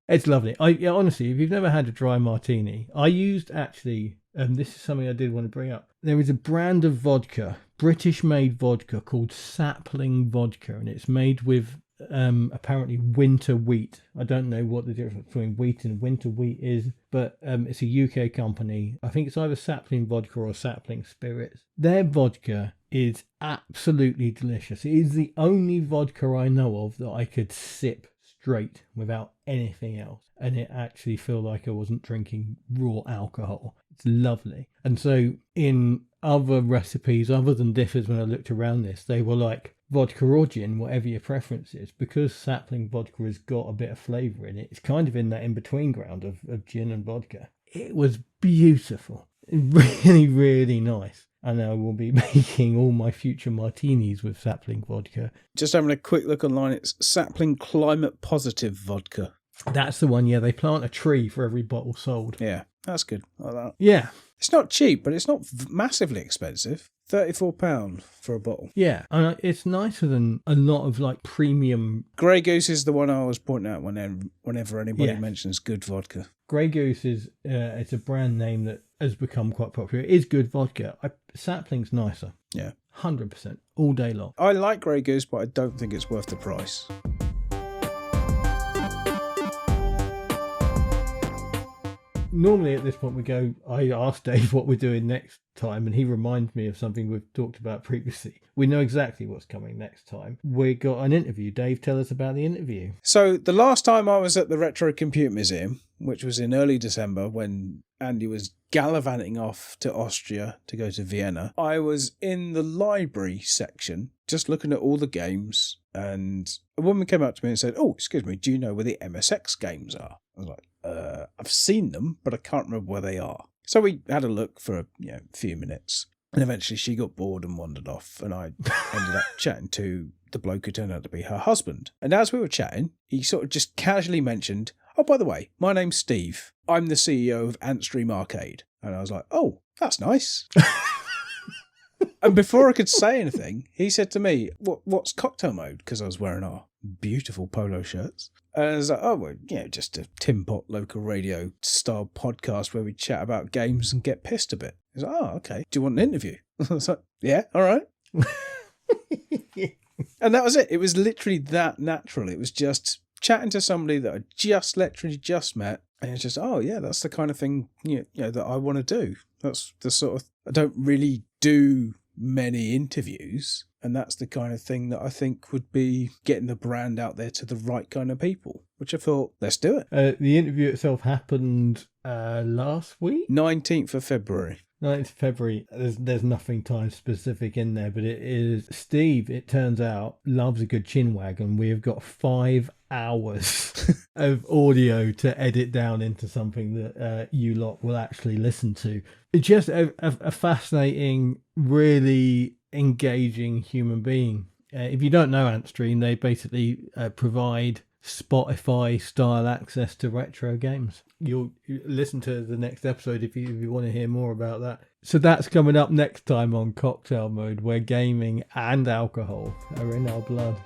It's lovely. Honestly, if you've never had a dry martini, I used actually, this is something I did want to bring up. There is a brand of vodka, British-made vodka called Sapling Vodka, and it's made with apparently winter wheat. I don't know what the difference between wheat and winter wheat is, but it's a UK company. I think it's either Sapling Vodka or Sapling Spirits. Their vodka is absolutely delicious. It is the only vodka I know of that I could sip straight without anything else, and it actually felt like I wasn't drinking raw alcohol. It's lovely. And so in other recipes other than Differs, when I looked around this, they were like vodka or gin, whatever your preference is. Because Sapling Vodka has got a bit of flavour in it, it's kind of in that in-between ground of gin and vodka. It was beautiful. Really, really nice. And I will be making all my future martinis with Sapling Vodka. Just having a quick look online, it's Sapling Climate Positive Vodka. That's the one, yeah. They plant a tree for every bottle sold. Yeah. That's good. I like that. Yeah. It's not cheap, but it's not massively expensive. £34 for a bottle. Yeah, and it's nicer than a lot of like premium. Grey Goose is the one I always point out whenever anybody mentions good vodka. Grey Goose is it's a brand name that has become quite popular. It is good vodka. Sapling's nicer. Yeah. 100%. All day long. I like Grey Goose, but I don't think it's worth the price. Normally at this point I ask Dave what we're doing next time, and he reminds me of something we've talked about previously. We know exactly what's coming next time. We got an interview. Dave, tell us about the interview. So the last time I was at the Retro Computer Museum, which was in early December when Andy was gallivanting off to Austria to go to Vienna, I was in the library section just looking at all the games, and a woman came up to me and said, "Oh, excuse me, do you know where the MSX games are?" I was like, I've seen them, but I can't remember where they are. So we had a look for a few minutes, and eventually she got bored and wandered off, and I ended up chatting to the bloke who turned out to be her husband. And as we were chatting, he sort of just casually mentioned, "Oh, by the way, my name's Steve. I'm the CEO of Antstream Arcade." And I was like, "Oh, that's nice." And before I could say anything, he said to me, "What's cocktail mode?" Because I was wearing our beautiful polo shirts. And I was like, "Oh, well, just a Tin Pot local radio style podcast where we chat about games and get pissed a bit." He's like, "Oh, okay. Do you want an interview?" I was like, "Yeah, all right." And that was it. It was literally that natural. It was just chatting to somebody that I literally just met. And it's just, oh, yeah, that's the kind of thing that I want to do. That's the sort of... I don't really do many interviews, and that's the kind of thing that I think would be getting the brand out there to the right kind of people, which I thought, let's do it. The interview itself happened last week? 19th of February. 9th of February. There's nothing time specific in there, but it is Steve, it turns out, loves a good chinwag, and we have got 5 hours of audio to edit down into something that you lot will actually listen to. It's just a fascinating, really engaging human being. If you don't know Antstream, they basically provide Spotify style access to retro games. You'll listen to the next episode if you want to hear more about that. So that's coming up next time on Cocktail Mode, where gaming and alcohol are in our blood.